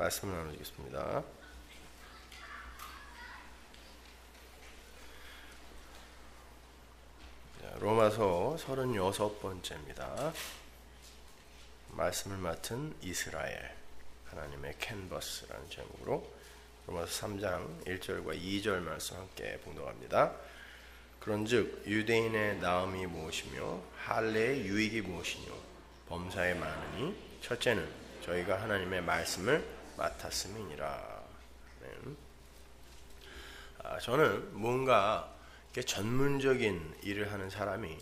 말씀을 나누겠습니다. 로마서 36번째입니다. 말씀을 맡은 이스라엘, 하나님의 캔버스라는 제목으로 로마서 3장 1절과 2절 말씀 함께 봉독합니다. 그런즉 유대인의 나음이 무엇이며 할례의 유익이 무엇이뇨? 범사에 많으니 첫째는 저희가 하나님의 말씀을 맡았음이니라. 저는 뭔가 전문적인 일을 하는 사람이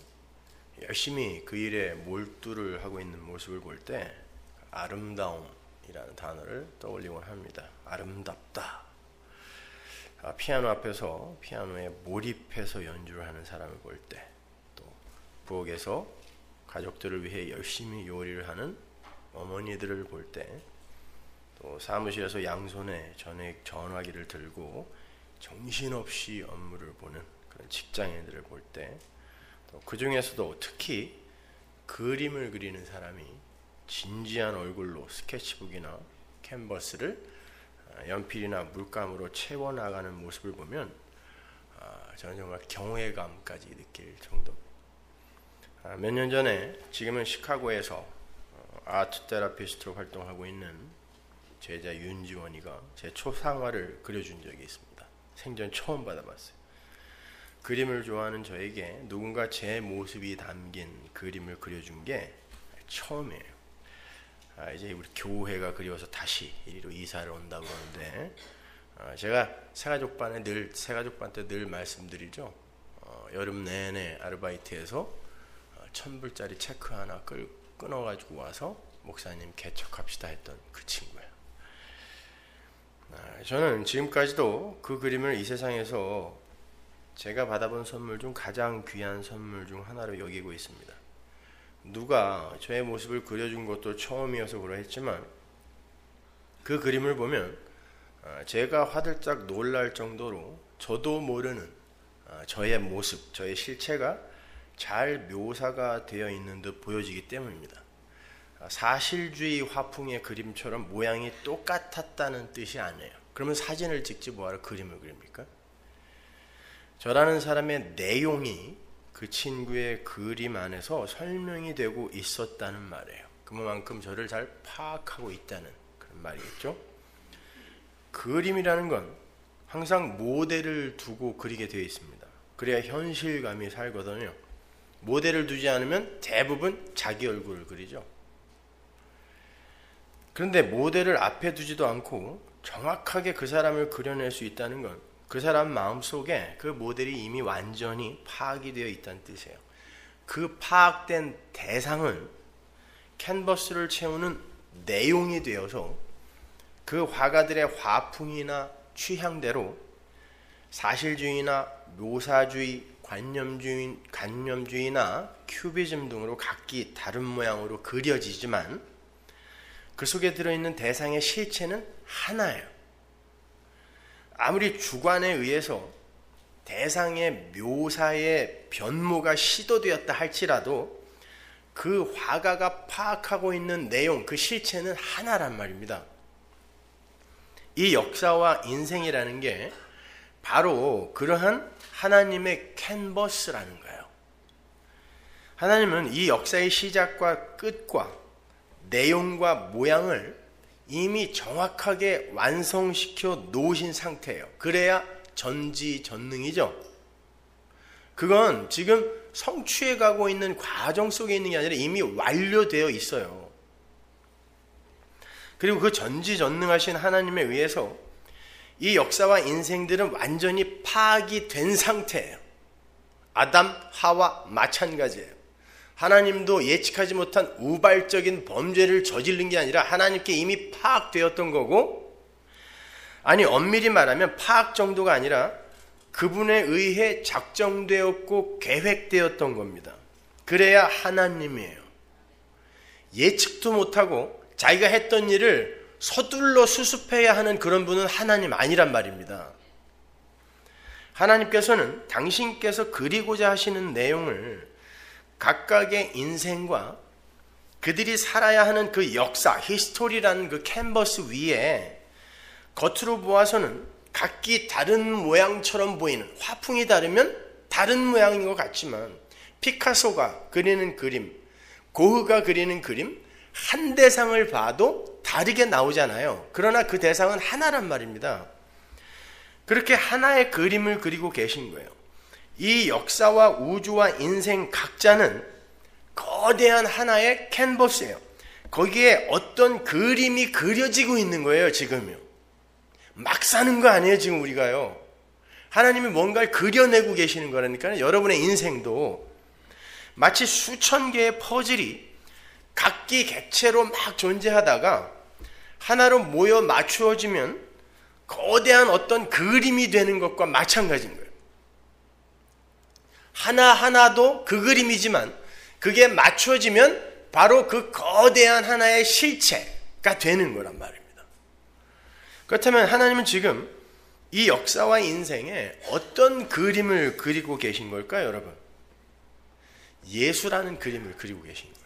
열심히 그 일에 몰두를 하고 있는 모습을 볼 때 아름다움이라는 단어를 떠올리곤 합니다. 아름답다. 피아노 앞에서 피아노에 몰입해서 연주를 하는 사람을 볼 때, 또 부엌에서 가족들을 위해 열심히 요리를 하는 어머니들을 볼 때, 또 사무실에서 양손에 전화기를 들고 정신없이 업무를 보는 그런 직장인들을 볼 때, 또 그 중에서도 특히 그림을 그리는 사람이 진지한 얼굴로 스케치북이나 캔버스를 연필이나 물감으로 채워나가는 모습을 보면 저는 정말 경외감까지 느낄 정도. 몇 년 전에, 지금은 시카고에서 아트 테라피스트로 활동하고 있는 제자 윤지원이가 제 초상화를 그려준 적이 있습니다. 생전 처음 받아봤어요. 그림을 좋아하는 저에게 누군가 제 모습이 담긴 그림을 그려준 게 처음이에요. 이제 우리 교회가 그리워서 다시 이리로 이사를 온다고 하는데, 제가 새가족반 때 늘 말씀드리죠. 여름 내내 아르바이트해서 1,000불짜리 체크 하나 끊어가지고 와서 목사님 개척합시다 했던 그 친구예요. 저는 지금까지도 그 그림을 이 세상에서 제가 받아본 선물 중 가장 귀한 선물 중 하나로 여기고 있습니다. 누가 저의 모습을 그려준 것도 처음이어서 그러했지만, 그 그림을 보면 제가 화들짝 놀랄 정도로 저도 모르는 저의 모습, 저의 실체가 잘 묘사가 되어 있는 듯 보여지기 때문입니다. 사실주의 화풍의 그림처럼 모양이 똑같았다는 뜻이 아니에요. 그러면 사진을 찍지 뭐하러 그림을 그립니까? 저라는 사람의 내용이 그 친구의 그림 안에서 설명이 되고 있었다는 말이에요. 그만큼 저를 잘 파악하고 있다는 그런 말이겠죠. 그림이라는 건 항상 모델을 두고 그리게 되어 있습니다. 그래야 현실감이 살거든요. 모델을 두지 않으면 대부분 자기 얼굴을 그리죠. 그런데 모델을 앞에 두지도 않고 정확하게 그 사람을 그려낼 수 있다는 건 그 사람 마음속에 그 모델이 이미 완전히 파악이 되어 있다는 뜻이에요. 그 파악된 대상은 캔버스를 채우는 내용이 되어서 그 화가들의 화풍이나 취향대로 사실주의나 묘사주의, 관념주의나 큐비즘 등으로 각기 다른 모양으로 그려지지만, 그 속에 들어있는 대상의 실체는 하나예요. 아무리 주관에 의해서 대상의 묘사의 변모가 시도되었다 할지라도 그 화가가 파악하고 있는 내용, 그 실체는 하나란 말입니다. 이 역사와 인생이라는 게 바로 그러한 하나님의 캔버스라는 거예요. 하나님은 이 역사의 시작과 끝과 내용과 모양을 이미 정확하게 완성시켜 놓으신 상태예요. 그래야 전지전능이죠. 그건 지금 성취해 가고 있는 과정 속에 있는 게 아니라 이미 완료되어 있어요. 그리고 그 전지전능하신 하나님에 의해서 이 역사와 인생들은 완전히 파악이 된 상태예요. 아담, 하와 마찬가지예요. 하나님도 예측하지 못한 우발적인 범죄를 저지른 게 아니라 하나님께 이미 파악되었던 거고, 아니 엄밀히 말하면 파악 정도가 아니라 그분에 의해 작정되었고 계획되었던 겁니다. 그래야 하나님이에요. 예측도 못하고 자기가 했던 일을 서둘러 수습해야 하는 그런 분은 하나님 아니란 말입니다. 하나님께서는 당신께서 그리고자 하시는 내용을 각각의 인생과 그들이 살아야 하는 그 역사, 히스토리라는 그 캔버스 위에 겉으로 보아서는 각기 다른 모양처럼 보이는, 화풍이 다르면 다른 모양인 것 같지만 피카소가 그리는 그림, 고흐가 그리는 그림, 한 대상을 봐도 다르게 나오잖아요. 그러나 그 대상은 하나란 말입니다. 그렇게 하나의 그림을 그리고 계신 거예요. 이 역사와 우주와 인생 각자는 거대한 하나의 캔버스예요. 거기에 어떤 그림이 그려지고 있는 거예요. 지금요. 막 사는 거 아니에요. 지금 우리가요. 하나님이 뭔가를 그려내고 계시는 거라니까요. 여러분의 인생도 마치 수천 개의 퍼즐이 각기 객체로 막 존재하다가 하나로 모여 맞추어지면 거대한 어떤 그림이 되는 것과 마찬가지인 거예요. 하나하나도 그 그림이지만 그게 맞춰지면 바로 그 거대한 하나의 실체가 되는 거란 말입니다. 그렇다면 하나님은 지금 이 역사와 인생에 어떤 그림을 그리고 계신 걸까요, 여러분? 예수라는 그림을 그리고 계신 거예요.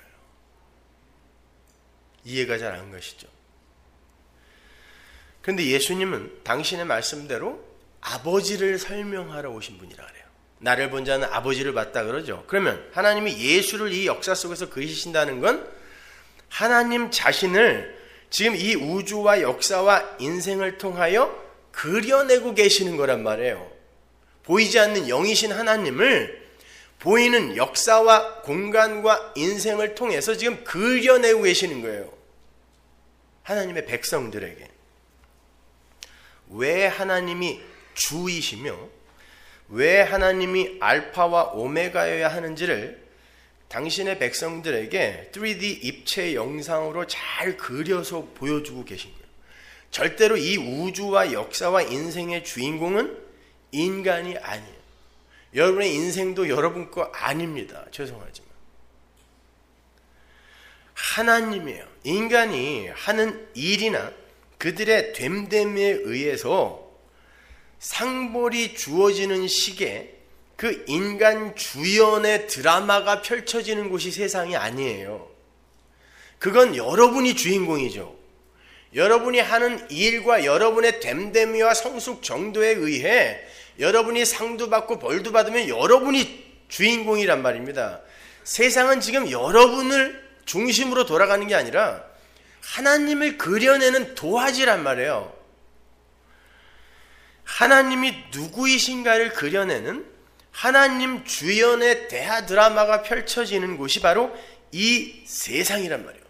이해가 잘 안 가시죠? 그런데 예수님은 당신의 말씀대로 아버지를 설명하러 오신 분이라 그래요. 나를 본 자는 아버지를 봤다 그러죠. 그러면 하나님이 예수를 이 역사 속에서 그리신다는 건 하나님 자신을 지금 이 우주와 역사와 인생을 통하여 그려내고 계시는 거란 말이에요. 보이지 않는 영이신 하나님을 보이는 역사와 공간과 인생을 통해서 지금 그려내고 계시는 거예요. 하나님의 백성들에게. 왜 하나님이 주이시며 왜 하나님이 알파와 오메가여야 하는지를 당신의 백성들에게 3D 입체 영상으로 잘 그려서 보여주고 계신 거예요. 절대로 이 우주와 역사와 인생의 주인공은 인간이 아니에요. 여러분의 인생도 여러분 거 아닙니다. 죄송하지만. 하나님이에요. 인간이 하는 일이나 그들의 됨됨에 의해서 상벌이 주어지는 시기에 그 인간 주연의 드라마가 펼쳐지는 곳이 세상이 아니에요. 그건 여러분이 주인공이죠. 여러분이 하는 일과 여러분의 됨됨이와 성숙 정도에 의해 여러분이 상도 받고 벌도 받으면 여러분이 주인공이란 말입니다. 세상은 지금 여러분을 중심으로 돌아가는 게 아니라 하나님을 그려내는 도화지란 말이에요. 하나님이 누구이신가를 그려내는 하나님 주연의 대하 드라마가 펼쳐지는 곳이 바로 이 세상이란 말이에요.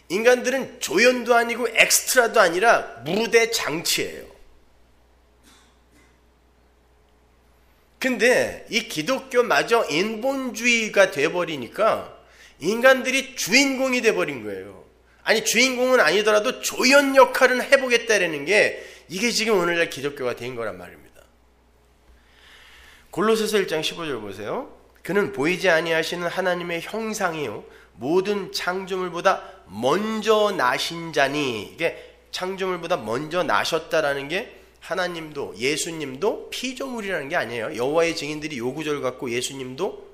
인간들은 조연도 아니고 엑스트라도 아니라 무대 장치예요. 근데 이 기독교마저 인본주의가 돼버리니까 인간들이 주인공이 돼버린 거예요. 아니 주인공은 아니더라도 조연 역할은 해보겠다라는 게 이게 지금 오늘날 기독교가 된 거란 말입니다. 골로새서 1장 15절 보세요. 그는 보이지 아니하시는 하나님의 형상이요 모든 창조물보다 먼저 나신 자니. 이게 창조물보다 먼저 나셨다라는 게 하나님도 예수님도 피조물이라는 게 아니에요. 여호와의 증인들이 요 구절 갖고 예수님도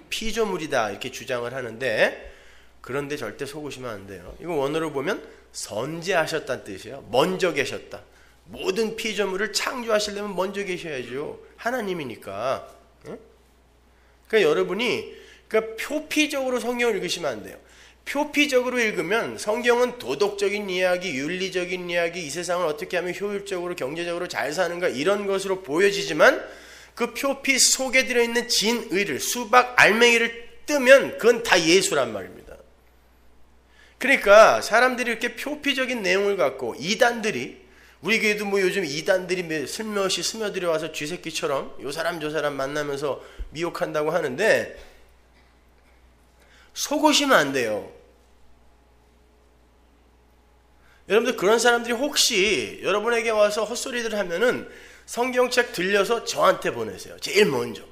피조물이다 이렇게 주장을 하는데 그런데 절대 속으시면 안 돼요. 이거 원어로 보면 선지하셨다는 뜻이에요. 먼저 계셨다. 모든 피조물을 창조하시려면 먼저 계셔야죠. 하나님이니까. 그러니까 여러분이 표피적으로 성경을 읽으시면 안 돼요. 표피적으로 읽으면 성경은 도덕적인 이야기, 윤리적인 이야기, 이 세상을 어떻게 하면 효율적으로 경제적으로 잘 사는가 이런 것으로 보여지지만 그 표피 속에 들어있는 진의를 수박 알맹이를 뜨면 그건 다 예수란 말입니다. 그러니까 사람들이 이렇게 표피적인 내용을 갖고 이단들이 우리 교회도 뭐 요즘 이단들이 슬며시 스며들어 와서 쥐새끼처럼 요 사람 저 사람 만나면서 미혹한다고 하는데 속으시면 안 돼요. 여러분들 그런 사람들이 혹시 여러분에게 와서 헛소리들 하면은 성경책 들려서 저한테 보내세요. 제일 먼저.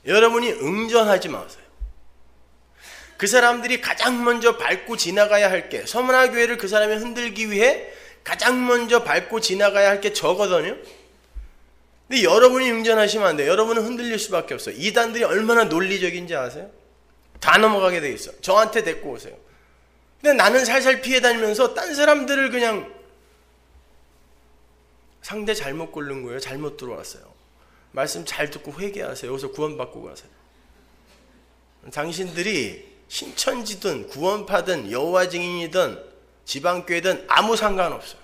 여러분이 응전하지 마세요. 그 사람들이 가장 먼저 밟고 지나가야 할 게 서문화교회를 그 사람이 흔들기 위해 가장 먼저 밟고 지나가야 할 게 저거든요. 근데 여러분이 응전하시면 안 돼요. 여러분은 흔들릴 수밖에 없어요. 이단들이 얼마나 논리적인지 아세요? 다 넘어가게 돼 있어. 저한테 데리고 오세요. 근데 나는 살살 피해 다니면서 딴 사람들을 그냥 상대 잘못 고른 거예요. 잘못 들어왔어요. 말씀 잘 듣고 회개하세요. 여기서 구원받고 가세요. 당신들이 신천지든 구원파든 여호와 증인이든 지방교회든 아무 상관없어요.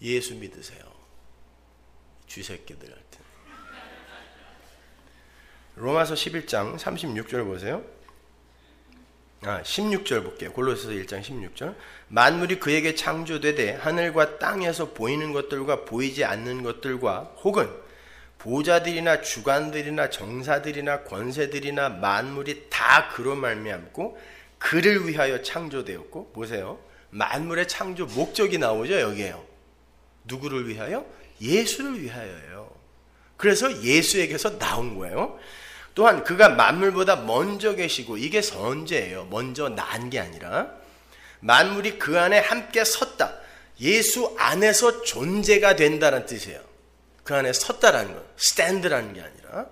예수 믿으세요. 쥐새끼들 같은. 로마서 11장 36절 보세요. 16절 볼게요. 골로새서 1장 16절. 만물이 그에게 창조되되 하늘과 땅에서 보이는 것들과 보이지 않는 것들과 혹은 보좌들이나 주관들이나 정사들이나 권세들이나 만물이 다 그로 말미암고 그를 위하여 창조되었고, 보세요. 만물의 창조 목적이 나오죠. 여기에요. 누구를 위하여? 예수를 위하여요. 그래서 예수에게서 나온 거예요. 또한 그가 만물보다 먼저 계시고, 이게 선제예요. 먼저 난 게 아니라 만물이 그 안에 함께 섰다. 예수 안에서 존재가 된다는 뜻이에요. 그 안에 섰다라는 건 stand라는 게 아니라.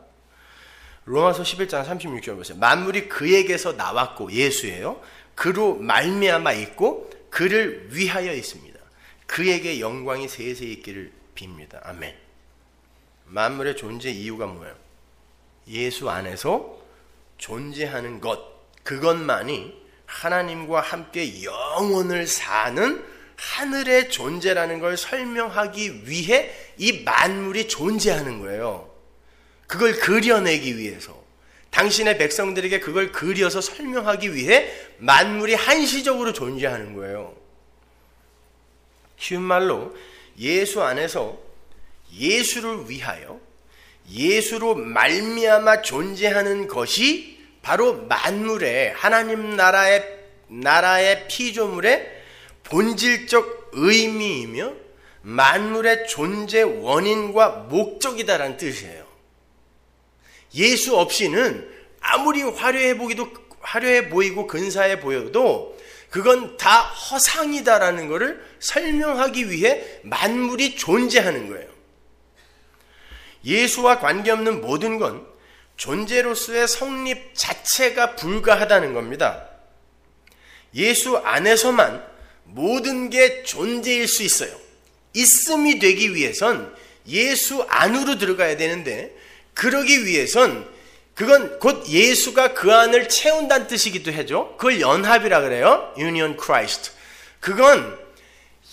로마서 11장 36절 보세요. 만물이 그에게서 나왔고, 예수예요. 그로 말미암아 있고 그를 위하여 있습니다. 그에게 영광이 세세 있기를 빕니다. 아멘. 만물의 존재 이유가 뭐예요? 예수 안에서 존재하는 것, 그것만이 하나님과 함께 영원을 사는 하늘의 존재라는 걸 설명하기 위해 이 만물이 존재하는 거예요. 그걸 그려내기 위해서, 당신의 백성들에게 그걸 그려서 설명하기 위해 만물이 한시적으로 존재하는 거예요. 쉬운 말로 예수 안에서 예수를 위하여 예수로 말미암아 존재하는 것이 바로 만물의 하나님 나라의 피조물의 본질적 의미이며 만물의 존재 원인과 목적이다라는 뜻이에요. 예수 없이는 아무리 화려해 보이고 근사해 보여도 그건 다 허상이다라는 것을 설명하기 위해 만물이 존재하는 거예요. 예수와 관계없는 모든 건 존재로서의 성립 자체가 불가하다는 겁니다. 예수 안에서만 모든 게 존재일 수 있어요. 있음이 되기 위해선 예수 안으로 들어가야 되는데, 그러기 위해선 그건 곧 예수가 그 안을 채운다는 뜻이기도 하죠. 그걸 연합이라 그래요. Union Christ. 그건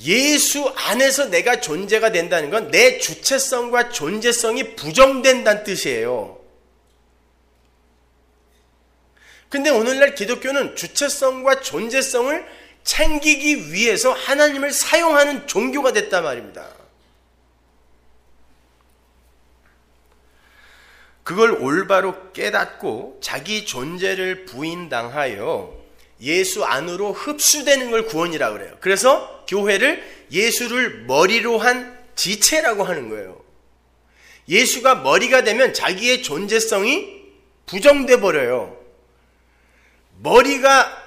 예수 안에서 내가 존재가 된다는 건 내 주체성과 존재성이 부정된다는 뜻이에요. 근데 오늘날 기독교는 주체성과 존재성을 챙기기 위해서 하나님을 사용하는 종교가 됐단 말입니다. 그걸 올바로 깨닫고 자기 존재를 부인당하여 예수 안으로 흡수되는 걸 구원이라고 그래요. 그래서 교회를 예수를 머리로 한 지체라고 하는 거예요. 예수가 머리가 되면 자기의 존재성이 부정돼 버려요. 머리가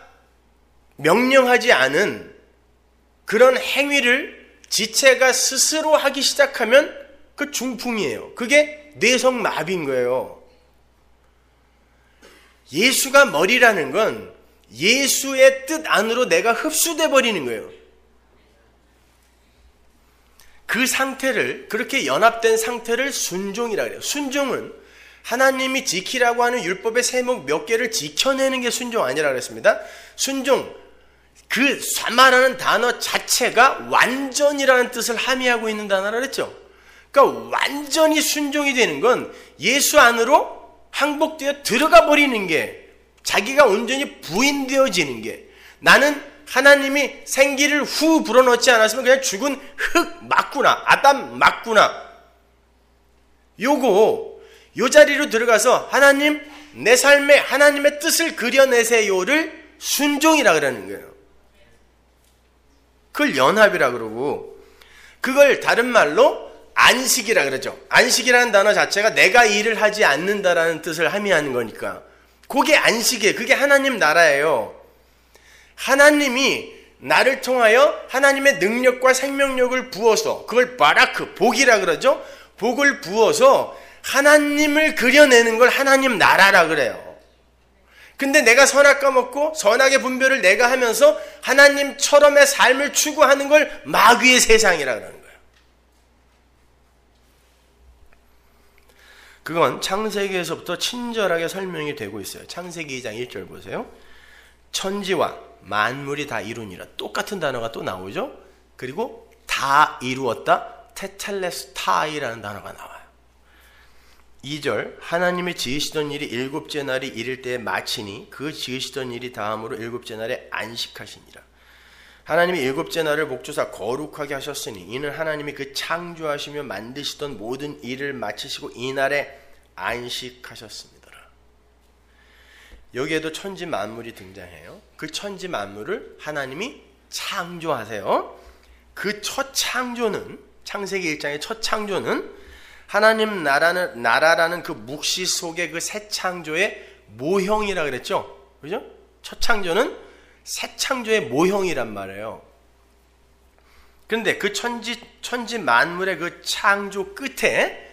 명령하지 않은 그런 행위를 지체가 스스로 하기 시작하면 그 중풍이에요. 그게 뇌성마비인 거예요. 예수가 머리라는 건 예수의 뜻 안으로 내가 흡수돼 버리는 거예요. 그 상태를, 그렇게 연합된 상태를 순종이라고 해요. 순종은 하나님이 지키라고 하는 율법의 세목 몇 개를 지켜내는 게 순종 아니라 그랬습니다. 순종, 그 말하는 단어 자체가 완전이라는 뜻을 함의하고 있는 단어라 그랬죠. 그러니까 완전히 순종이 되는 건 예수 안으로 항복되어 들어가 버리는 게, 자기가 온전히 부인되어지는 게, 나는 하나님이 생기를 후 불어넣지 않았으면 그냥 죽은 흙 맞구나, 아담 맞구나, 요 자리로 들어가서 하나님, 내 삶에 하나님의 뜻을 그려내세요를 순종이라 그러는 거예요. 그걸 연합이라 그러고, 그걸 다른 말로 안식이라 그러죠. 안식이라는 단어 자체가 내가 일을 하지 않는다라는 뜻을 함의하는 거니까 그게 안식이에요. 그게 하나님 나라예요. 하나님이 나를 통하여 하나님의 능력과 생명력을 부어서, 그걸 바라크, 복이라 그러죠. 복을 부어서 하나님을 그려내는 걸 하나님 나라라 그래요. 근데 내가 선악과 먹고 선악의 분별을 내가 하면서 하나님처럼의 삶을 추구하는 걸 마귀의 세상이라 그러는 거예요. 그건 창세기에서부터 친절하게 설명이 되고 있어요. 창세기 2장 1절 보세요. 천지와 만물이 다 이루니라. 똑같은 단어가 또 나오죠. 그리고 다 이루었다. 테텔레스타이라는 단어가 나와요. 2절 하나님이 지으시던 일이 일곱째 날이 이를 때에 마치니 그 지으시던 일이 다음으로 일곱째 날에 안식하시니라. 하나님이 일곱째 날을 목조사 거룩하게 하셨으니 이는 하나님이 그 창조하시며 만드시던 모든 일을 마치시고 이 날에 안식하셨습니다. 여기에도 천지 만물이 등장해요. 그 천지 만물을 하나님이 창조하세요. 그 첫 창조는 창세기 1장의 첫 창조는 하나님 나라라는 그 묵시 속의 그 새 창조의 모형이라 그랬죠. 그죠? 첫 창조는 새 창조의 모형이란 말이에요. 그런데 그 천지 만물의 그 창조 끝에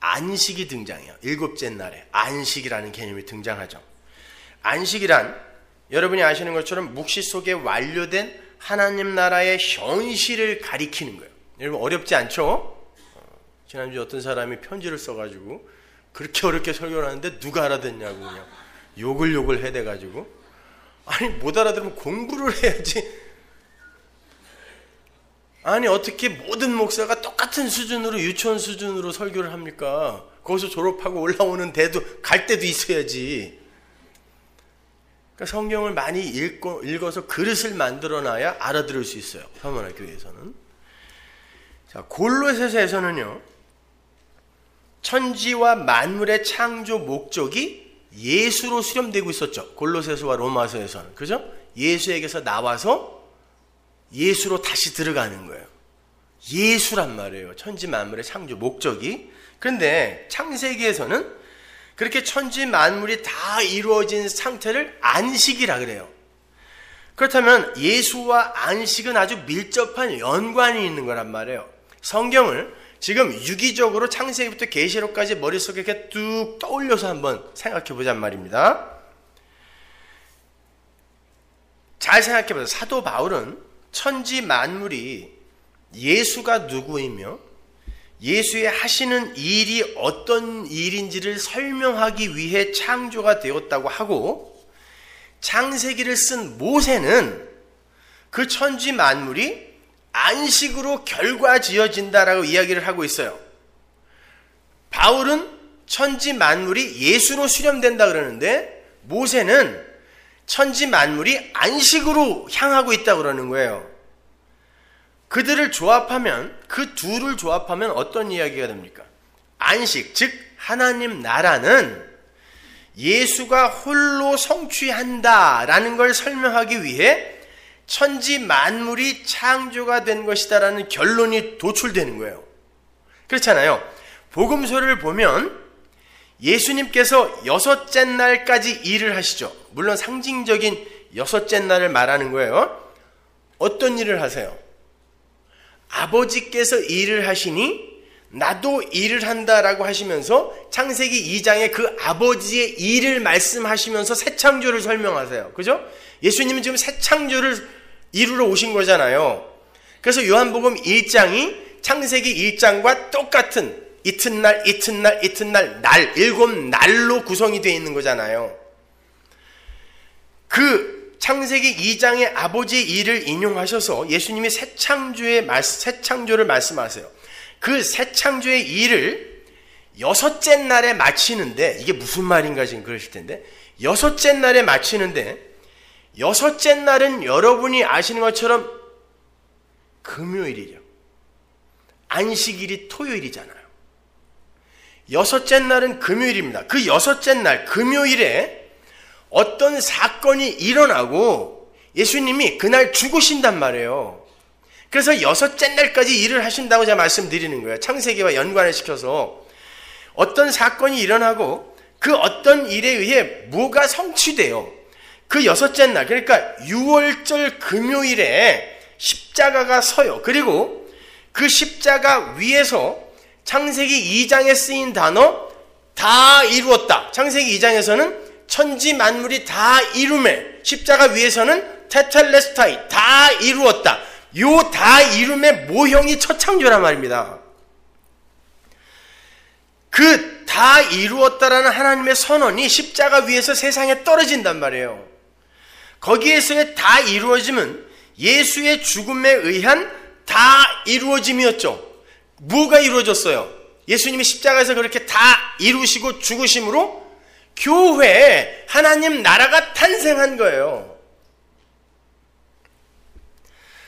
안식이 등장해요. 일곱째 날에 안식이라는 개념이 등장하죠. 안식이란 여러분이 아시는 것처럼 묵시 속에 완료된 하나님 나라의 현실을 가리키는 거예요. 여러분 어렵지 않죠? 지난주에 어떤 사람이 편지를 써가지고 그렇게 어렵게 설교를 하는데 누가 알아듣냐고 그냥 욕을 해대가지고 아니 못 알아들으면 공부를 해야지. 아니 어떻게 모든 목사가 똑같은 수준으로 유치원 수준으로 설교를 합니까? 거기서 졸업하고 올라오는 데도 갈 때도 있어야지. 그러니까 성경을 많이 읽어서 그릇을 만들어놔야 알아들을 수 있어요. 서머나 교회에서는. 자, 골로새서에서는요. 천지와 만물의 창조 목적이 예수로 수렴되고 있었죠. 골로새서와 로마서에서는. 그죠? 예수에게서 나와서 예수로 다시 들어가는 거예요. 예수란 말이에요. 천지 만물의 창조 목적이. 그런데 창세기에서는 그렇게 천지 만물이 다 이루어진 상태를 안식이라 그래요. 그렇다면 예수와 안식은 아주 밀접한 연관이 있는 거란 말이에요. 성경을 지금 유기적으로 창세기부터 계시록까지 머릿속에 이렇게 뚝 떠올려서 한번 생각해 보자는 말입니다. 잘 생각해 보세요. 사도 바울은 천지 만물이 예수가 누구이며 예수의 하시는 일이 어떤 일인지를 설명하기 위해 창조가 되었다고 하고, 창세기를 쓴 모세는 그 천지 만물이 안식으로 결과지어진다라고 이야기를 하고 있어요. 바울은 천지 만물이 예수로 수렴된다 그러는데 모세는 천지 만물이 안식으로 향하고 있다 그러는 거예요. 그들을 조합하면, 그 둘을 조합하면 어떤 이야기가 됩니까? 안식, 즉 하나님 나라는 예수가 홀로 성취한다라는 걸 설명하기 위해 천지 만물이 창조가 된 것이다라는 결론이 도출되는 거예요. 그렇잖아요. 복음서를 보면 예수님께서 여섯째 날까지 일을 하시죠. 물론 상징적인 여섯째 날을 말하는 거예요. 어떤 일을 하세요? 아버지께서 일을 하시니 나도 일을 한다라고 하시면서 창세기 2장에 그 아버지의 일을 말씀하시면서 새 창조를 설명하세요. 그죠? 예수님은 지금 새 창조를 이루러 오신 거잖아요. 그래서 요한복음 1장이 창세기 1장과 똑같은 이튿날, 날, 7날로 구성이 되어 있는 거잖아요. 그 창세기 2장의 아버지의 일을 인용하셔서 예수님이 새 창조를 말씀하세요. 그 새 창조의 일을 여섯째 날에 마치는데, 이게 무슨 말인가 지금 그러실 텐데, 여섯째 날에 마치는데, 여섯째 날은 여러분이 아시는 것처럼 금요일이죠. 안식일이 토요일이잖아요. 여섯째 날은 금요일입니다. 그 여섯째 날 금요일에 어떤 사건이 일어나고 예수님이 그날 죽으신단 말이에요. 그래서 여섯째 날까지 일을 하신다고 제가 말씀드리는 거예요. 창세기와 연관을 시켜서 어떤 사건이 일어나고 그 어떤 일에 의해 뭐가 성취돼요. 그 여섯째 날, 그러니까 6월절 금요일에 십자가가 서요. 그리고 그 십자가 위에서 창세기 2장에 쓰인 단어 다 이루었다. 창세기 2장에서는 천지 만물이 다 이룸에, 십자가 위에서는 테텔레스타이, 다 이루었다. 요 다 이룸의 모형이 첫 창조란 말입니다. 그 다 이루었다라는 하나님의 선언이 십자가 위에서 세상에 떨어진단 말이에요. 거기에서의 다 이루어짐은 예수의 죽음에 의한 다 이루어짐이었죠. 뭐가 이루어졌어요? 예수님이 십자가에서 그렇게 다 이루시고 죽으심으로 교회에 하나님 나라가 탄생한 거예요.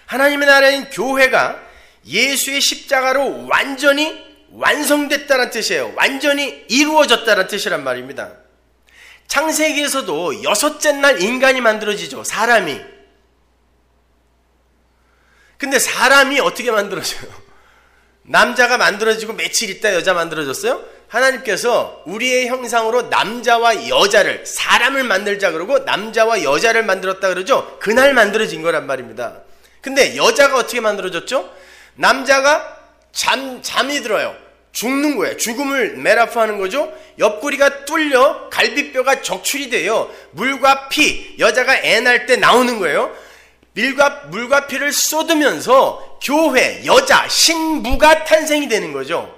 하나님의 나라인 교회가 예수의 십자가로 완전히 완성됐다는 뜻이에요. 완전히 이루어졌다는 뜻이란 말입니다. 창세기에서도 여섯째 날 인간이 만들어지죠. 사람이. 근데 사람이 어떻게 만들어져요? 남자가 만들어지고 며칠 있다 여자 만들어졌어요? 하나님께서 우리의 형상으로 남자와 여자를, 사람을 만들자 그러고 남자와 여자를 만들었다 그러죠? 그날 만들어진 거란 말입니다. 근데 여자가 어떻게 만들어졌죠? 남자가 잠이 들어요. 죽는 거예요. 죽음을 메타포하는 거죠. 옆구리가 뚫려 갈비뼈가 적출이 돼요. 물과 피, 여자가 애 낳을 때 나오는 거예요. 물과 피를 쏟으면서 교회, 여자, 신부가 탄생이 되는 거죠.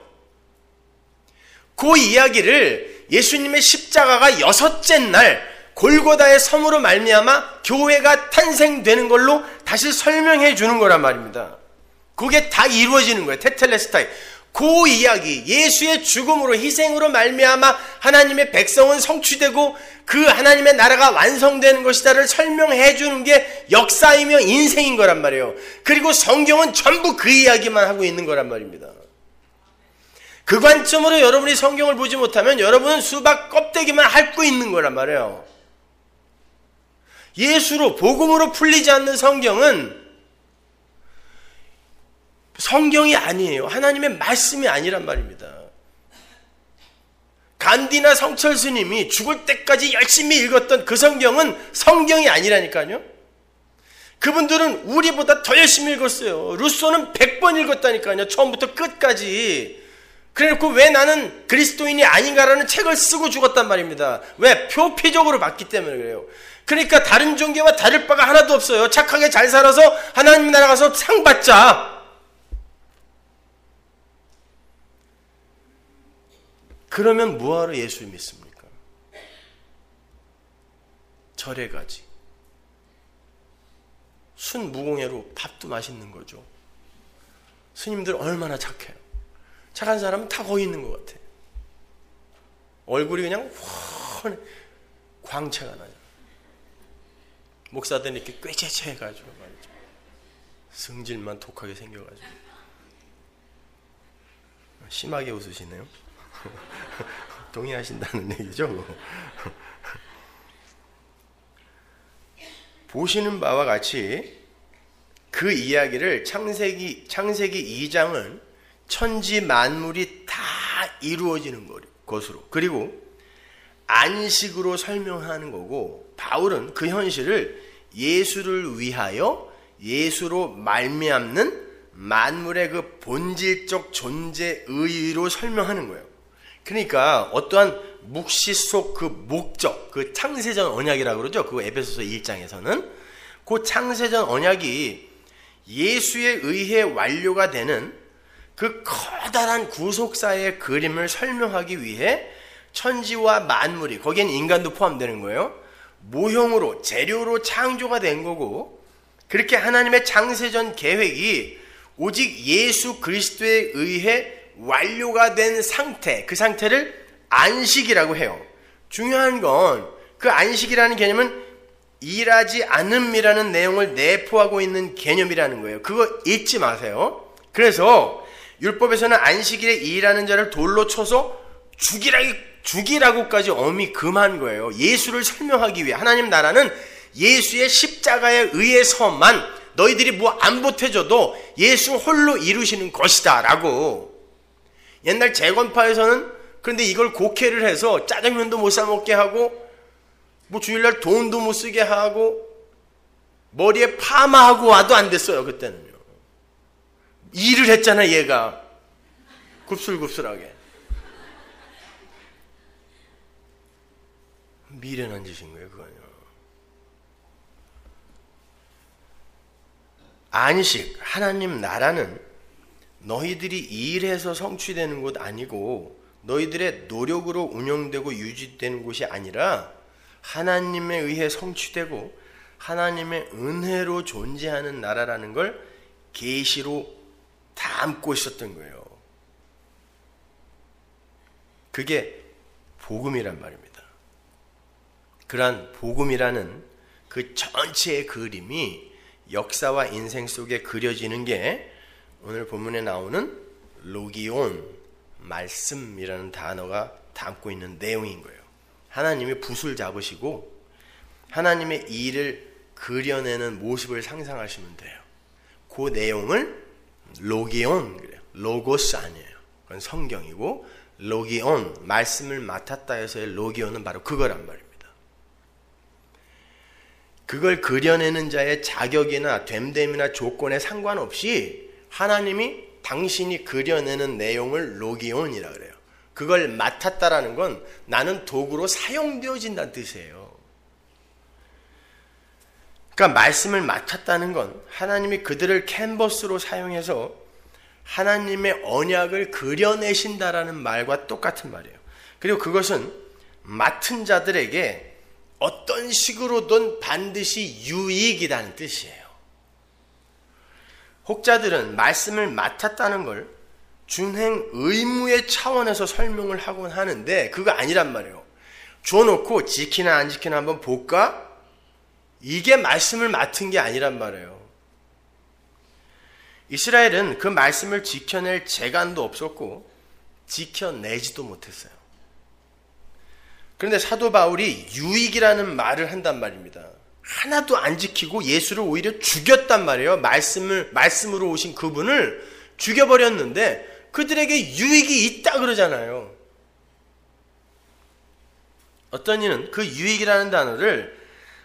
그 이야기를 예수님의 십자가가 여섯째 날 골고다의 섬으로 말미암아 교회가 탄생되는 걸로 다시 설명해 주는 거란 말입니다. 그게 다 이루어지는 거예요. 테텔레스타이. 그 이야기, 예수의 죽음으로, 희생으로 말미암아 하나님의 백성은 성취되고 그 하나님의 나라가 완성되는 것이다를 설명해 주는 게 역사이며 인생인 거란 말이에요. 그리고 성경은 전부 그 이야기만 하고 있는 거란 말입니다. 그 관점으로 여러분이 성경을 보지 못하면 여러분은 수박 껍데기만 핥고 있는 거란 말이에요. 예수로, 복음으로 풀리지 않는 성경은 성경이 아니에요. 하나님의 말씀이 아니란 말입니다. 간디나 성철 스님이 죽을 때까지 열심히 읽었던 그 성경은 성경이 아니라니까요. 그분들은 우리보다 더 열심히 읽었어요. 루소는 100번 읽었다니까요. 처음부터 끝까지. 그래놓고 왜 나는 그리스도인이 아닌가라는 책을 쓰고 죽었단 말입니다. 왜? 표피적으로 봤기 때문에 그래요. 그러니까 다른 종교와 다를 바가 하나도 없어요. 착하게 잘 살아서 하나님 나라 가서 상 받자. 그러면 뭐하러 예수를 믿습니까? 절에 가지. 순무공예로 밥도 맛있는 거죠. 스님들 얼마나 착해요. 착한 사람은 다 거기 있는 것 같아요. 얼굴이 그냥 훤해. 광채가 나죠. 목사들은 이렇게 꾀죄죄해가지고 말이죠. 승질만 독하게 생겨가지고. 심하게 웃으시네요. 동의하신다는 얘기죠. 보시는 바와 같이 그 이야기를 창세기 2장은 천지 만물이 다 이루어지는 것으로, 그리고 안식으로 설명하는 거고, 바울은 그 현실을 예수를 위하여 예수로 말미암는 만물의 그 본질적 존재 의의로 설명하는 거예요. 그러니까 어떠한 묵시 속 그 목적, 그 창세전 언약이라고 그러죠. 그 에베소서 1장에서는 그 창세전 언약이 예수에 의해 완료가 되는 그 커다란 구속사의 그림을 설명하기 위해 천지와 만물이, 거기엔 인간도 포함되는 거예요. 모형으로, 재료로 창조가 된 거고, 그렇게 하나님의 창세전 계획이 오직 예수 그리스도에 의해 완료가 된 상태, 그 상태를 안식이라고 해요. 중요한 건 그 안식이라는 개념은 일하지 않음이라는 내용을 내포하고 있는 개념이라는 거예요. 그거 잊지 마세요. 그래서 율법에서는 안식일에 일하는 자를 돌로 쳐서 죽이라고까지 엄히 금한 거예요. 예수를 설명하기 위해. 하나님 나라는 예수의 십자가에 의해서만, 너희들이 뭐 안 보태줘도 예수 홀로 이루시는 것이다 라고. 옛날 재건파에서는 그런데 이걸 곡해를 해서 짜장면도 못 사 먹게 하고, 뭐 주일날 돈도 못 쓰게 하고, 머리에 파마하고 와도 안 됐어요. 그때는요. 일을 했잖아 얘가. 굽슬굽슬하게. 미련한 짓인 거예요, 그거는. 안식, 하나님 나라는 너희들이 일해서 성취되는 곳 아니고 너희들의 노력으로 운영되고 유지되는 곳이 아니라 하나님에 의해 성취되고 하나님의 은혜로 존재하는 나라라는 걸 계시로 담고 있었던 거예요. 그게 복음이란 말입니다. 그러한 복음이라는 그 전체의 그림이 역사와 인생 속에 그려지는 게 오늘 본문에 나오는 로기온, 말씀이라는 단어가 담고 있는 내용인 거예요. 하나님이 붓을 잡으시고 하나님의 일을 그려내는 모습을 상상하시면 돼요. 그 내용을 로기온, 그래요. 로고스 아니에요. 그건 성경이고, 로기온, 말씀을 맡았다 해서의 로기온은 바로 그거란 말입니다. 그걸 그려내는 자의 자격이나 됨됨이나 조건에 상관없이 하나님이 당신이 그려내는 내용을 로기온이라 그래요. 그걸 맡았다라는 건 나는 도구로 사용되어진다는 뜻이에요. 그러니까 말씀을 맡았다는 건 하나님이 그들을 캔버스로 사용해서 하나님의 언약을 그려내신다라는 말과 똑같은 말이에요. 그리고 그것은 맡은 자들에게 어떤 식으로든 반드시 유익이라는 뜻이에요. 혹자들은 말씀을 맡았다는 걸 준행 의무의 차원에서 설명을 하곤 하는데 그거 아니란 말이에요. 줘놓고 지키나 안 지키나 한번 볼까? 이게 말씀을 맡은 게 아니란 말이에요. 이스라엘은 그 말씀을 지켜낼 재간도 없었고 지켜내지도 못했어요. 그런데 사도 바울이 유익이라는 말을 한단 말입니다. 하나도 안 지키고 예수를 오히려 죽였단 말이에요. 말씀으로 오신 그분을 죽여버렸는데 그들에게 유익이 있다 그러잖아요. 어떤 이는 그 유익이라는 단어를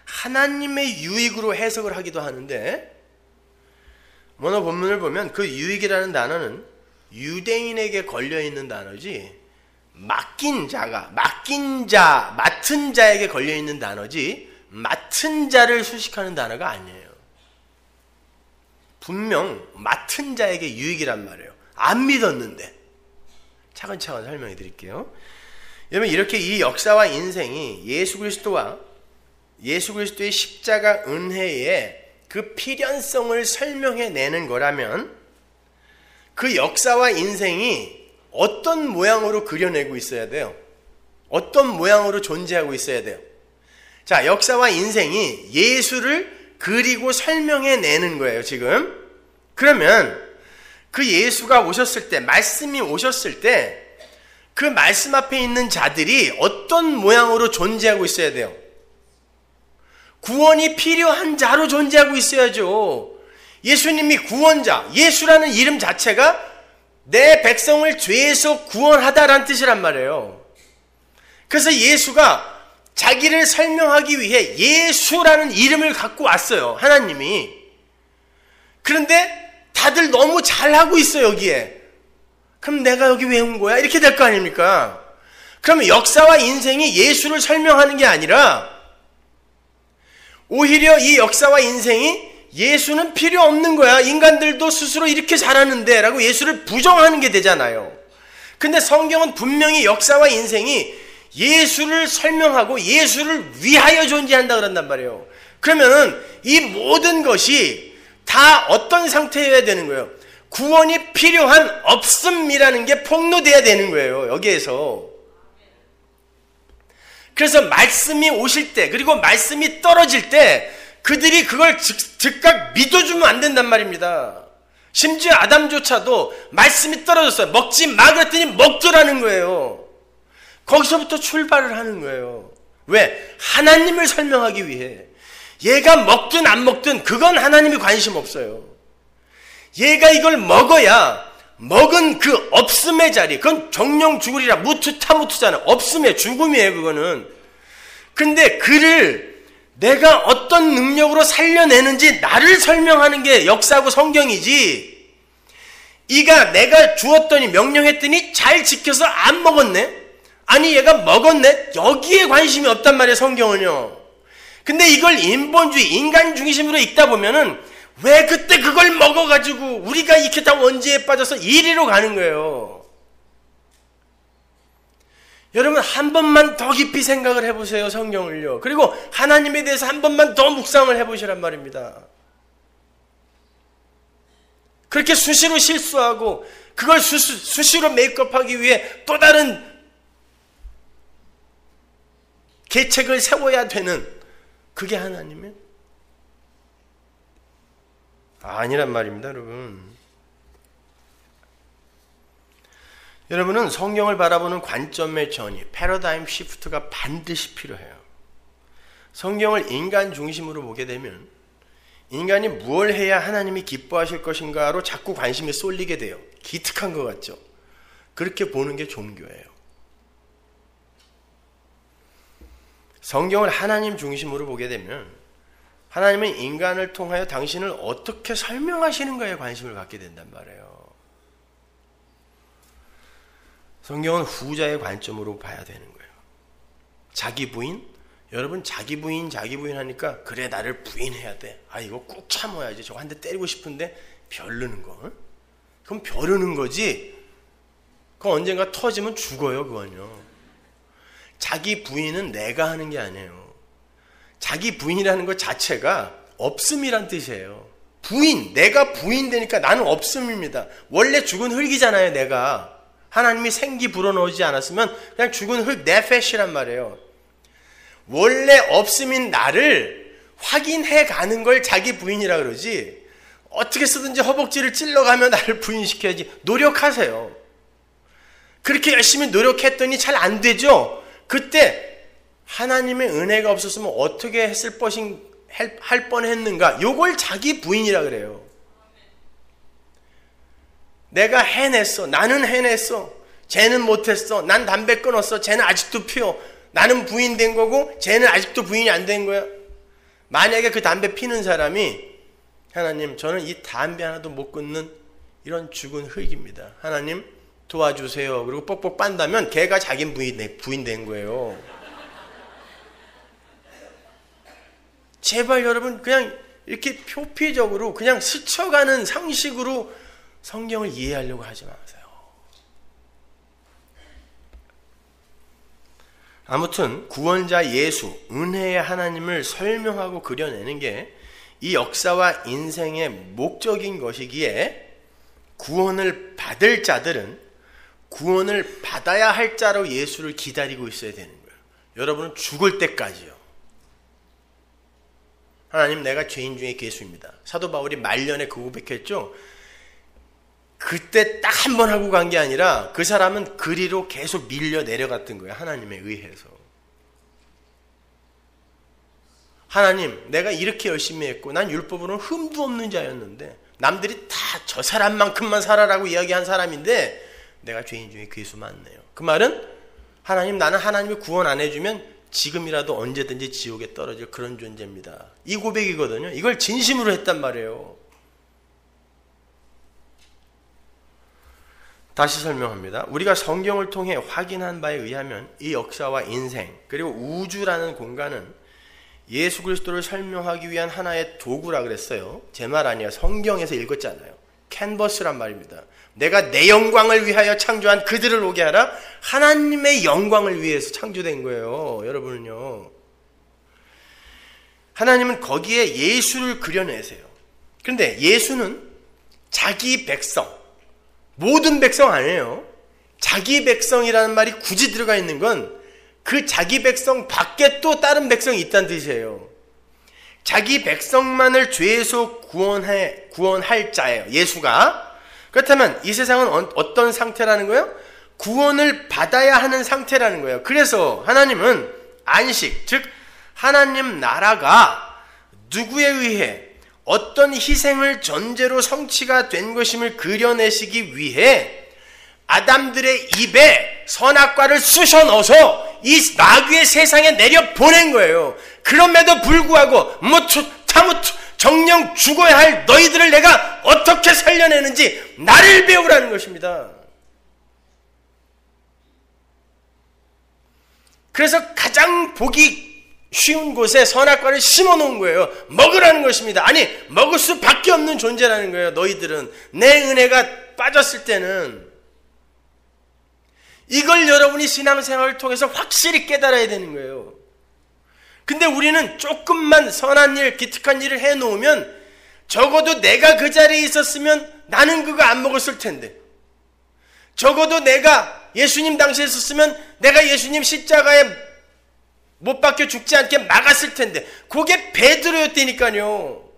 하나님의 유익으로 해석을 하기도 하는데 원어 본문을 보면 그 유익이라는 단어는 유대인에게 걸려있는 단어지 맡은 자에게 걸려있는 단어지 맡은 자를 수식하는 단어가 아니에요. 분명 맡은 자에게 유익이란 말이에요. 안 믿었는데. 차근차근 설명해 드릴게요. 여러분 이렇게 이 역사와 인생이 예수 그리스도의 십자가 은혜의 그 필연성을 설명해내는 거라면 그 역사와 인생이 어떤 모양으로 그려내고 있어야 돼요? 어떤 모양으로 존재하고 있어야 돼요? 자, 역사와 인생이 예수를 그리고 설명해내는 거예요, 지금. 그러면 그 예수가 오셨을 때, 말씀이 오셨을 때 그 말씀 앞에 있는 자들이 어떤 모양으로 존재하고 있어야 돼요? 구원이 필요한 자로 존재하고 있어야죠. 예수님이 구원자, 예수라는 이름 자체가 내 백성을 죄에서 구원하다라는 뜻이란 말이에요. 그래서 예수가 자기를 설명하기 위해 예수라는 이름을 갖고 왔어요. 하나님이. 그런데 다들 너무 잘하고 있어 여기에. 그럼 내가 여기 왜 온 거야? 이렇게 될 거 아닙니까? 그러면 역사와 인생이 예수를 설명하는 게 아니라 오히려 이 역사와 인생이 예수는 필요 없는 거야. 인간들도 스스로 이렇게 잘하는데 라고 예수를 부정하는 게 되잖아요. 근데 성경은 분명히 역사와 인생이 예수를 설명하고 예수를 위하여 존재한다 그런단 말이에요. 그러면은 이 모든 것이 다 어떤 상태여야 되는 거예요? 구원이 필요한 없음이라는 게 폭로돼야 되는 거예요. 여기에서. 그래서 말씀이 오실 때 그리고 말씀이 떨어질 때 그들이 그걸 즉각 믿어주면 안 된단 말입니다. 심지어 아담조차도 말씀이 떨어졌어요. 먹지 마 그랬더니 먹더라는 거예요. 거기서부터 출발을 하는 거예요. 왜? 하나님을 설명하기 위해. 얘가 먹든 안 먹든 그건 하나님이 관심 없어요. 얘가 이걸 먹어야 먹은 그 없음의 자리, 그건 정령 죽으리라 무투타무투잖아. 없음의 죽음이에요 그거는. 근데 그를 내가 어떤 능력으로 살려내는지 나를 설명하는 게 역사고 성경이지. 이가 내가 주었더니 명령했더니 잘 지켜서 안 먹었네. 아니 얘가 먹었네? 여기에 관심이 없단 말이에요, 성경은요. 근데 이걸 인본주의, 인간 중심으로 읽다 보면은 왜 그때 그걸 먹어가지고 우리가 이렇게 다 원죄에 빠져서 이리로 가는 거예요. 여러분 한 번만 더 깊이 생각을 해보세요, 성경을요. 그리고 하나님에 대해서 한 번만 더 묵상을 해보시란 말입니다. 그렇게 수시로 실수하고 그걸 수시로 메이크업하기 위해 또 다른 계책을 세워야 되는 그게 하나님이에요? 아니란 말입니다, 여러분. 여러분은 성경을 바라보는 관점의 전이, 패러다임 시프트가 반드시 필요해요. 성경을 인간 중심으로 보게 되면 인간이 무엇을 해야 하나님이 기뻐하실 것인가로 자꾸 관심이 쏠리게 돼요. 기특한 것 같죠? 그렇게 보는 게 종교예요. 성경을 하나님 중심으로 보게 되면 하나님은 인간을 통하여 당신을 어떻게 설명하시는가에 관심을 갖게 된단 말이에요. 성경은 후자의 관점으로 봐야 되는 거예요. 자기 부인? 여러분 자기 부인 하니까 그래 나를 부인해야 돼. 아 이거 꾹 참아야지. 저거 한 대 때리고 싶은데 벼르는 거. 그럼 벼르는 거지. 그거 언젠가 터지면 죽어요, 그건요. 자기 부인은 내가 하는 게 아니에요. 자기 부인이라는 것 자체가 없음이란 뜻이에요. 부인, 내가 부인 되니까 나는 없음입니다. 원래 죽은 흙이잖아요, 내가. 하나님이 생기 불어넣지 않았으면 그냥 죽은 흙, 네페시란 말이에요. 원래 없음인 나를 확인해 가는 걸 자기 부인이라 그러지, 어떻게 쓰든지 허벅지를 찔러가며 나를 부인시켜야지. 노력하세요. 그렇게 열심히 노력했더니 잘 안 되죠? 그때 하나님의 은혜가 없었으면 어떻게 할 뻔했는가? 요걸 자기 부인이라 그래요. 내가 해냈어. 나는 해냈어. 쟤는 못했어. 난 담배 끊었어. 쟤는 아직도 피워. 나는 부인된 거고 쟤는 아직도 부인이 안 된 거야. 만약에 그 담배 피는 사람이 하나님 저는 이 담배 하나도 못 끊는 이런 죽은 흙입니다. 하나님 도와주세요. 그리고 뻑뻑 빤다면 걔가 자기 부인 된 거예요. 제발 여러분 그냥 이렇게 표피적으로 그냥 스쳐가는 상식으로 성경을 이해하려고 하지 마세요. 아무튼 구원자 예수, 은혜의 하나님을 설명하고 그려내는 게 이 역사와 인생의 목적인 것이기에 구원을 받을 자들은 구원을 받아야 할 자로 예수를 기다리고 있어야 되는 거예요. 여러분은 죽을 때까지요. 하나님 내가 죄인 중에 괴수입니다. 사도 바울이 말년에 그 고백했죠. 그때 딱 한 번 하고 간 게 아니라 그 사람은 그리로 계속 밀려 내려갔던 거예요. 하나님에 의해서. 하나님 내가 이렇게 열심히 했고 난 율법으로는 흠도 없는 자였는데 남들이 다 저 사람만큼만 살아라고 이야기한 사람인데 내가 죄인 중에 괴수 많네요. 그 말은 하나님 나는 하나님이 구원 안 해주면 지금이라도 언제든지 지옥에 떨어질 그런 존재입니다. 이 고백이거든요. 이걸 진심으로 했단 말이에요. 다시 설명합니다. 우리가 성경을 통해 확인한 바에 의하면 이 역사와 인생 그리고 우주라는 공간은 예수 그리스도를 설명하기 위한 하나의 도구라 그랬어요. 제 말 아니에요. 성경에서 읽었잖아요. 캔버스란 말입니다. 내가 내 영광을 위하여 창조한 그들을 오게 하라. 하나님의 영광을 위해서 창조된 거예요. 여러분은요. 하나님은 거기에 예수를 그려내세요. 그런데 예수는 자기 백성, 모든 백성 아니에요. 자기 백성이라는 말이 굳이 들어가 있는 건 그 자기 백성 밖에 또 다른 백성이 있다는 뜻이에요. 자기 백성만을 죄에서 구원할 자예요. 예수가. 그렇다면 이 세상은 어떤 상태라는 거예요? 구원을 받아야 하는 상태라는 거예요. 그래서 하나님은 안식, 즉 하나님 나라가 누구에 의해 어떤 희생을 전제로 성취가 된 것임을 그려내시기 위해 아담들의 입에 선악과를 쑤셔 넣어서 이 마귀의 세상에 내려 보낸 거예요. 그럼에도 불구하고 정령 죽어야 할 너희들을 내가 어떻게 살려내는지 나를 배우라는 것입니다. 그래서 가장 보기 쉬운 곳에 선악과를 심어 놓은 거예요. 먹으라는 것입니다. 아니, 먹을 수밖에 없는 존재라는 거예요. 너희들은 내 은혜가 빠졌을 때는. 이걸 여러분이 신앙생활을 통해서 확실히 깨달아야 되는 거예요. 근데 우리는 조금만 선한 일, 기특한 일을 해놓으면 적어도 내가 그 자리에 있었으면 나는 그거 안 먹었을 텐데, 적어도 내가 예수님 당시에 있었으면 내가 예수님 십자가에 못 박혀 죽지 않게 막았을 텐데, 그게 베드로였다니까요.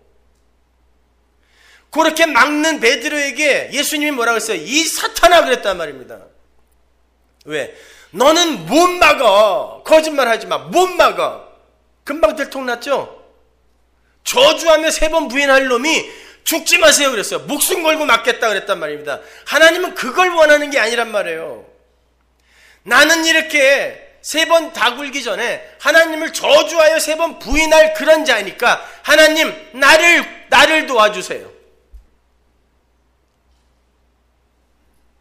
그렇게 막는 베드로에게 예수님이 뭐라고 했어요? 이 사탄아, 그랬단 말입니다. 왜? 너는 못 막아. 거짓말 하지 마. 못 막아. 금방 들통났죠? 저주하며 3번 부인할 놈이 죽지 마세요 그랬어요. 목숨 걸고 막겠다 그랬단 말입니다. 하나님은 그걸 원하는 게 아니란 말이에요. 나는 이렇게 3번 다 굴기 전에 하나님을 저주하여 3번 부인할 그런 자니까 하나님 나를 도와주세요.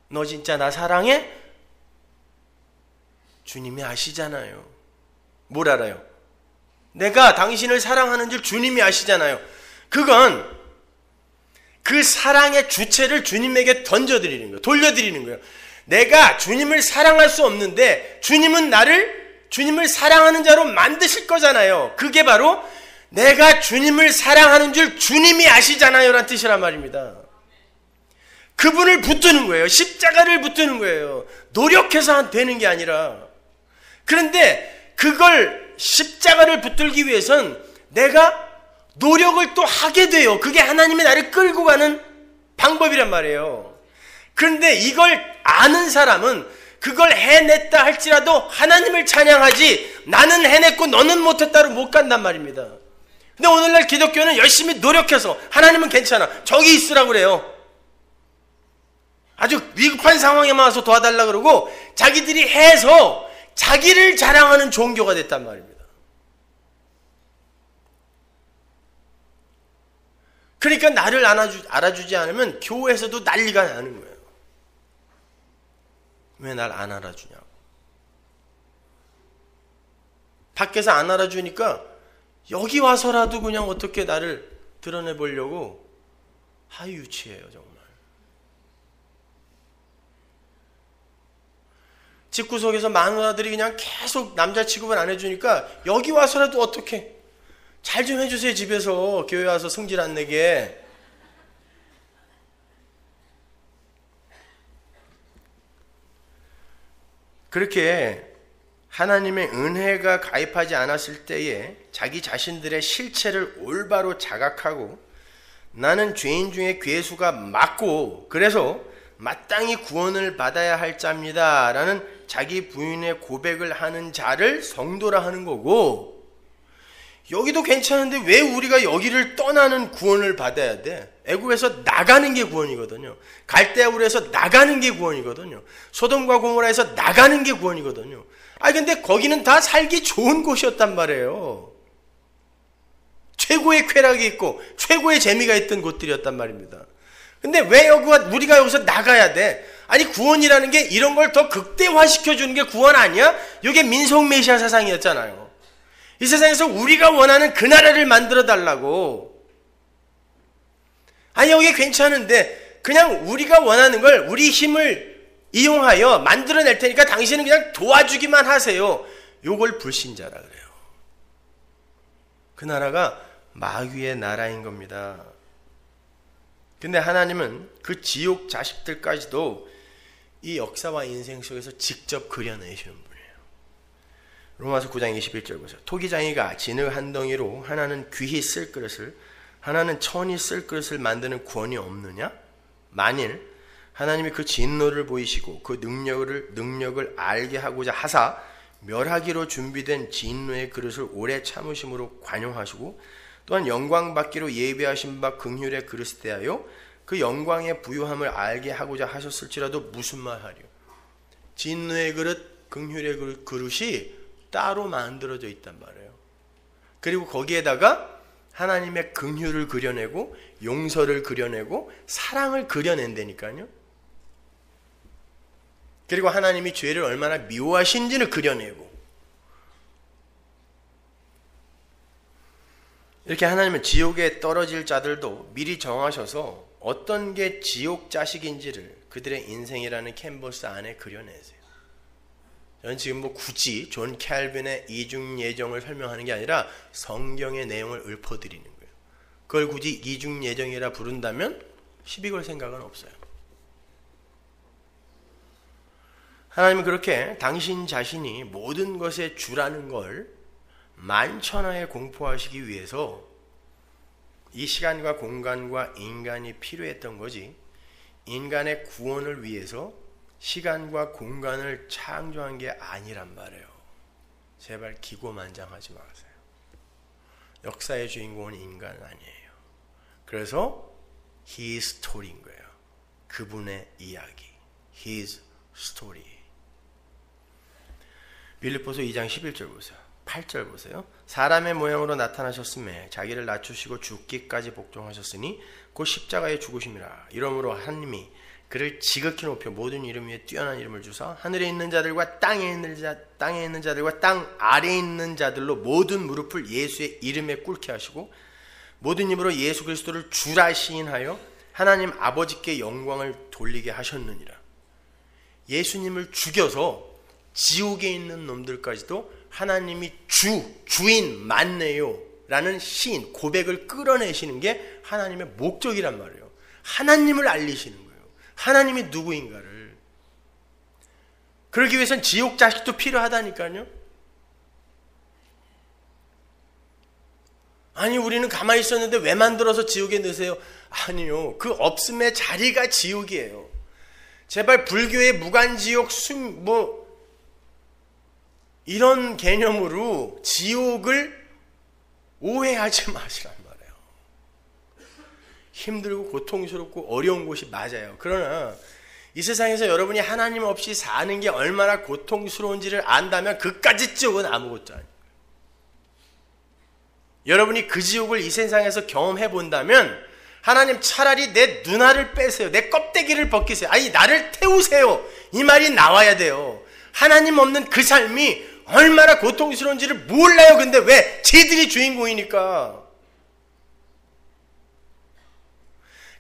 너 진짜 나 사랑해? 주님이 아시잖아요. 뭘 알아요? 내가 당신을 사랑하는 줄 주님이 아시잖아요. 그건 그 사랑의 주체를 주님에게 던져드리는 거예요. 돌려드리는 거예요. 내가 주님을 사랑할 수 없는데 주님은 나를 주님을 사랑하는 자로 만드실 거잖아요. 그게 바로 내가 주님을 사랑하는 줄 주님이 아시잖아요 라는 뜻이란 말입니다. 그분을 붙드는 거예요. 십자가를 붙드는 거예요. 노력해서 되는 게 아니라. 그런데 그걸 십자가를 붙들기 위해선 내가 노력을 또 하게 돼요. 그게 하나님이 나를 끌고 가는 방법이란 말이에요. 그런데 이걸 아는 사람은 그걸 해냈다 할지라도 하나님을 찬양하지, 나는 해냈고 너는 못했다로 못 간단 말입니다. 근데 오늘날 기독교는 열심히 노력해서 하나님은 괜찮아, 저기 있으라고 그래요. 아주 위급한 상황에만 와서 도와달라 그러고 자기들이 해서 자기를 자랑하는 종교가 됐단 말입니다. 그러니까 나를 알아주지 않으면 교회에서도 난리가 나는 거예요. 왜 날 안 알아주냐고. 밖에서 안 알아주니까 여기 와서라도 그냥 어떻게 나를 드러내보려고 하유치해요 정말. 집구석에서 마누라들이 그냥 계속 남자 취급을 안 해주니까 여기 와서라도 어떻게 잘 좀 해주세요. 집에서 교회 와서 성질 안 내게. 그렇게 하나님의 은혜가 가입하지 않았을 때에 자기 자신들의 실체를 올바로 자각하고 나는 죄인 중에 괴수가 맞고 그래서 마땅히 구원을 받아야 할 자입니다 라는 자기 부인의 고백을 하는 자를 성도라 하는 거고, 여기도 괜찮은데 왜 우리가 여기를 떠나는 구원을 받아야 돼? 애굽에서 나가는 게 구원이거든요. 갈대아우르에서 나가는 게 구원이거든요. 소돔과 고모라에서 나가는 게 구원이거든요. 근데 거기는 다 살기 좋은 곳이었단 말이에요. 최고의 쾌락이 있고 최고의 재미가 있던 곳들이었단 말입니다. 근데 왜 우리가 여기서 나가야 돼? 아니, 구원이라는 게 이런 걸 더 극대화시켜주는 게 구원 아니야? 이게 민속 메시아 사상이었잖아요. 이 세상에서 우리가 원하는 그 나라를 만들어 달라고. 아니, 여기 괜찮은데 그냥 우리가 원하는 걸 우리 힘을 이용하여 만들어낼 테니까 당신은 그냥 도와주기만 하세요. 요걸 불신자라 그래요. 그 나라가 마귀의 나라인 겁니다. 근데 하나님은 그 지옥 자식들까지도 이 역사와 인생 속에서 직접 그려내시는 분이에요. 로마서 9장 21절 보세요. 토기장이가 진흙 한 덩이로 하나는 귀히 쓸 그릇을 하나는 천히 쓸 그릇을 만드는 구원이 없느냐? 만일 하나님이 그 진노를 보이시고 그 능력을 알게 하고자 하사 멸하기로 준비된 진노의 그릇을 오래 참으심으로 관용하시고 또한 영광 받기로 예비하신 바 긍휼의 그릇에 대하여 그 영광의 부유함을 알게 하고자 하셨을지라도 무슨 말 하리요? 진노의 그릇, 긍휼의 그릇이 따로 만들어져 있단 말이에요. 그리고 거기에다가 하나님의 긍휼을 그려내고 용서를 그려내고 사랑을 그려낸다니까요. 그리고 하나님이 죄를 얼마나 미워하신지를 그려내고 이렇게 하나님은 지옥에 떨어질 자들도 미리 정하셔서 어떤 게 지옥 자식인지를 그들의 인생이라는 캔버스 안에 그려내세요. 저는 지금 뭐 굳이 존 캘빈의 이중 예정을 설명하는 게 아니라 성경의 내용을 읊어드리는 거예요. 그걸 굳이 이중 예정이라 부른다면 시비 걸 생각은 없어요. 하나님은 그렇게 당신 자신이 모든 것의 주라는 걸 만천하에 공포하시기 위해서 이 시간과 공간과 인간이 필요했던 거지, 인간의 구원을 위해서 시간과 공간을 창조한 게 아니란 말이에요. 제발 기고만장하지 마세요. 역사의 주인공은 인간은 아니에요. 그래서 His story인 거예요. 그분의 이야기. His story. 빌립보서 2장 11절 보세요. 8절 보세요. 사람의 모양으로 나타나셨음에 자기를 낮추시고 죽기까지 복종하셨으니 곧 십자가에 죽으심이라. 이러므로 하나님이 그를 지극히 높여 모든 이름 위에 뛰어난 이름을 주사 하늘에 있는 자들과 땅에 있는 자들과 땅 아래에 있는 자들로 모든 무릎을 예수의 이름에 꿇게 하시고 모든 입으로 예수 그리스도를 주라 시인하여 하나님 아버지께 영광을 돌리게 하셨느니라. 예수님을 죽여서 지옥에 있는 놈들까지도 하나님이 주인 맞네요 라는 시인, 고백을 끌어내시는 게 하나님의 목적이란 말이에요. 하나님을 알리시는 거예요. 하나님이 누구인가를. 그러기 위해서는 지옥 자식도 필요하다니까요. 아니 우리는 가만히 있었는데 왜 만들어서 지옥에 넣으세요? 아니요, 그 없음의 자리가 지옥이에요. 제발 불교의 무간지옥 이런 개념으로 지옥을 오해하지 마시란 말이에요. 힘들고 고통스럽고 어려운 곳이 맞아요. 그러나 이 세상에서 여러분이 하나님 없이 사는 게 얼마나 고통스러운지를 안다면 그까짓 지옥은 아무것도 아니에요. 여러분이 그 지옥을 이 세상에서 경험해 본다면 하나님 차라리 내 눈알을 빼세요. 내 껍데기를 벗기세요. 아니 나를 태우세요. 이 말이 나와야 돼요. 하나님 없는 그 삶이 얼마나 고통스러운지를 몰라요. 근데 왜? 쟤들이 주인공이니까.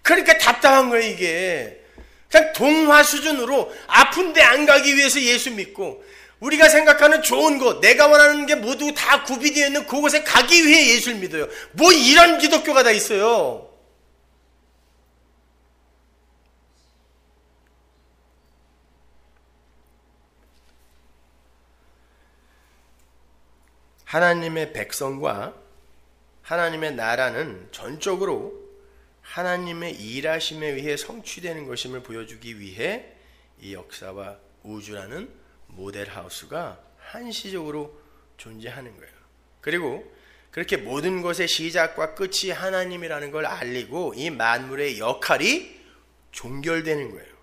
그러니까 답답한 거예요 이게. 그냥 동화 수준으로 아픈데 안 가기 위해서 예수 믿고 우리가 생각하는 좋은 것, 내가 원하는 게 모두 다 구비되어 있는 그곳에 가기 위해 예수를 믿어요. 뭐 이런 기독교가 다 있어요. 하나님의 백성과 하나님의 나라는 전적으로 하나님의 일하심에 의해 성취되는 것임을 보여주기 위해 이 역사와 우주라는 모델하우스가 한시적으로 존재하는 거예요. 그리고 그렇게 모든 것의 시작과 끝이 하나님이라는 걸 알리고 이 만물의 역할이 종결되는 거예요.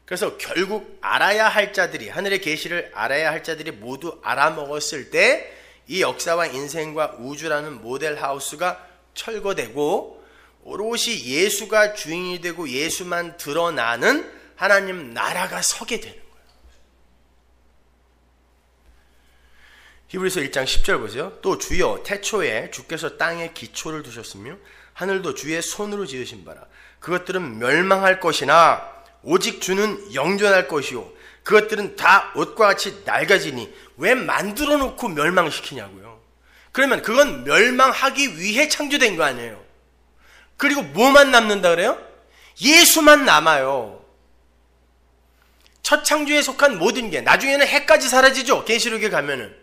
그래서 결국 알아야 할 자들이, 하늘의 계시를 알아야 할 자들이 모두 알아먹었을 때 이 역사와 인생과 우주라는 모델하우스가 철거되고 오롯이 예수가 주인이 되고 예수만 드러나는 하나님 나라가 서게 되는 거예요. 히브리서 1장 10절 보세요. 또 주여 태초에 주께서 땅에 기초를 두셨으며 하늘도 주의 손으로 지으신 바라. 그것들은 멸망할 것이나 오직 주는 영존할 것이요 그것들은 다 옷과 같이 낡아지니 왜 만들어 놓고 멸망시키냐고요. 그러면 그건 멸망하기 위해 창조된 거 아니에요. 그리고 뭐만 남는다 그래요? 예수만 남아요. 첫 창조에 속한 모든 게 나중에는 해까지 사라지죠. 계시록에 가면은.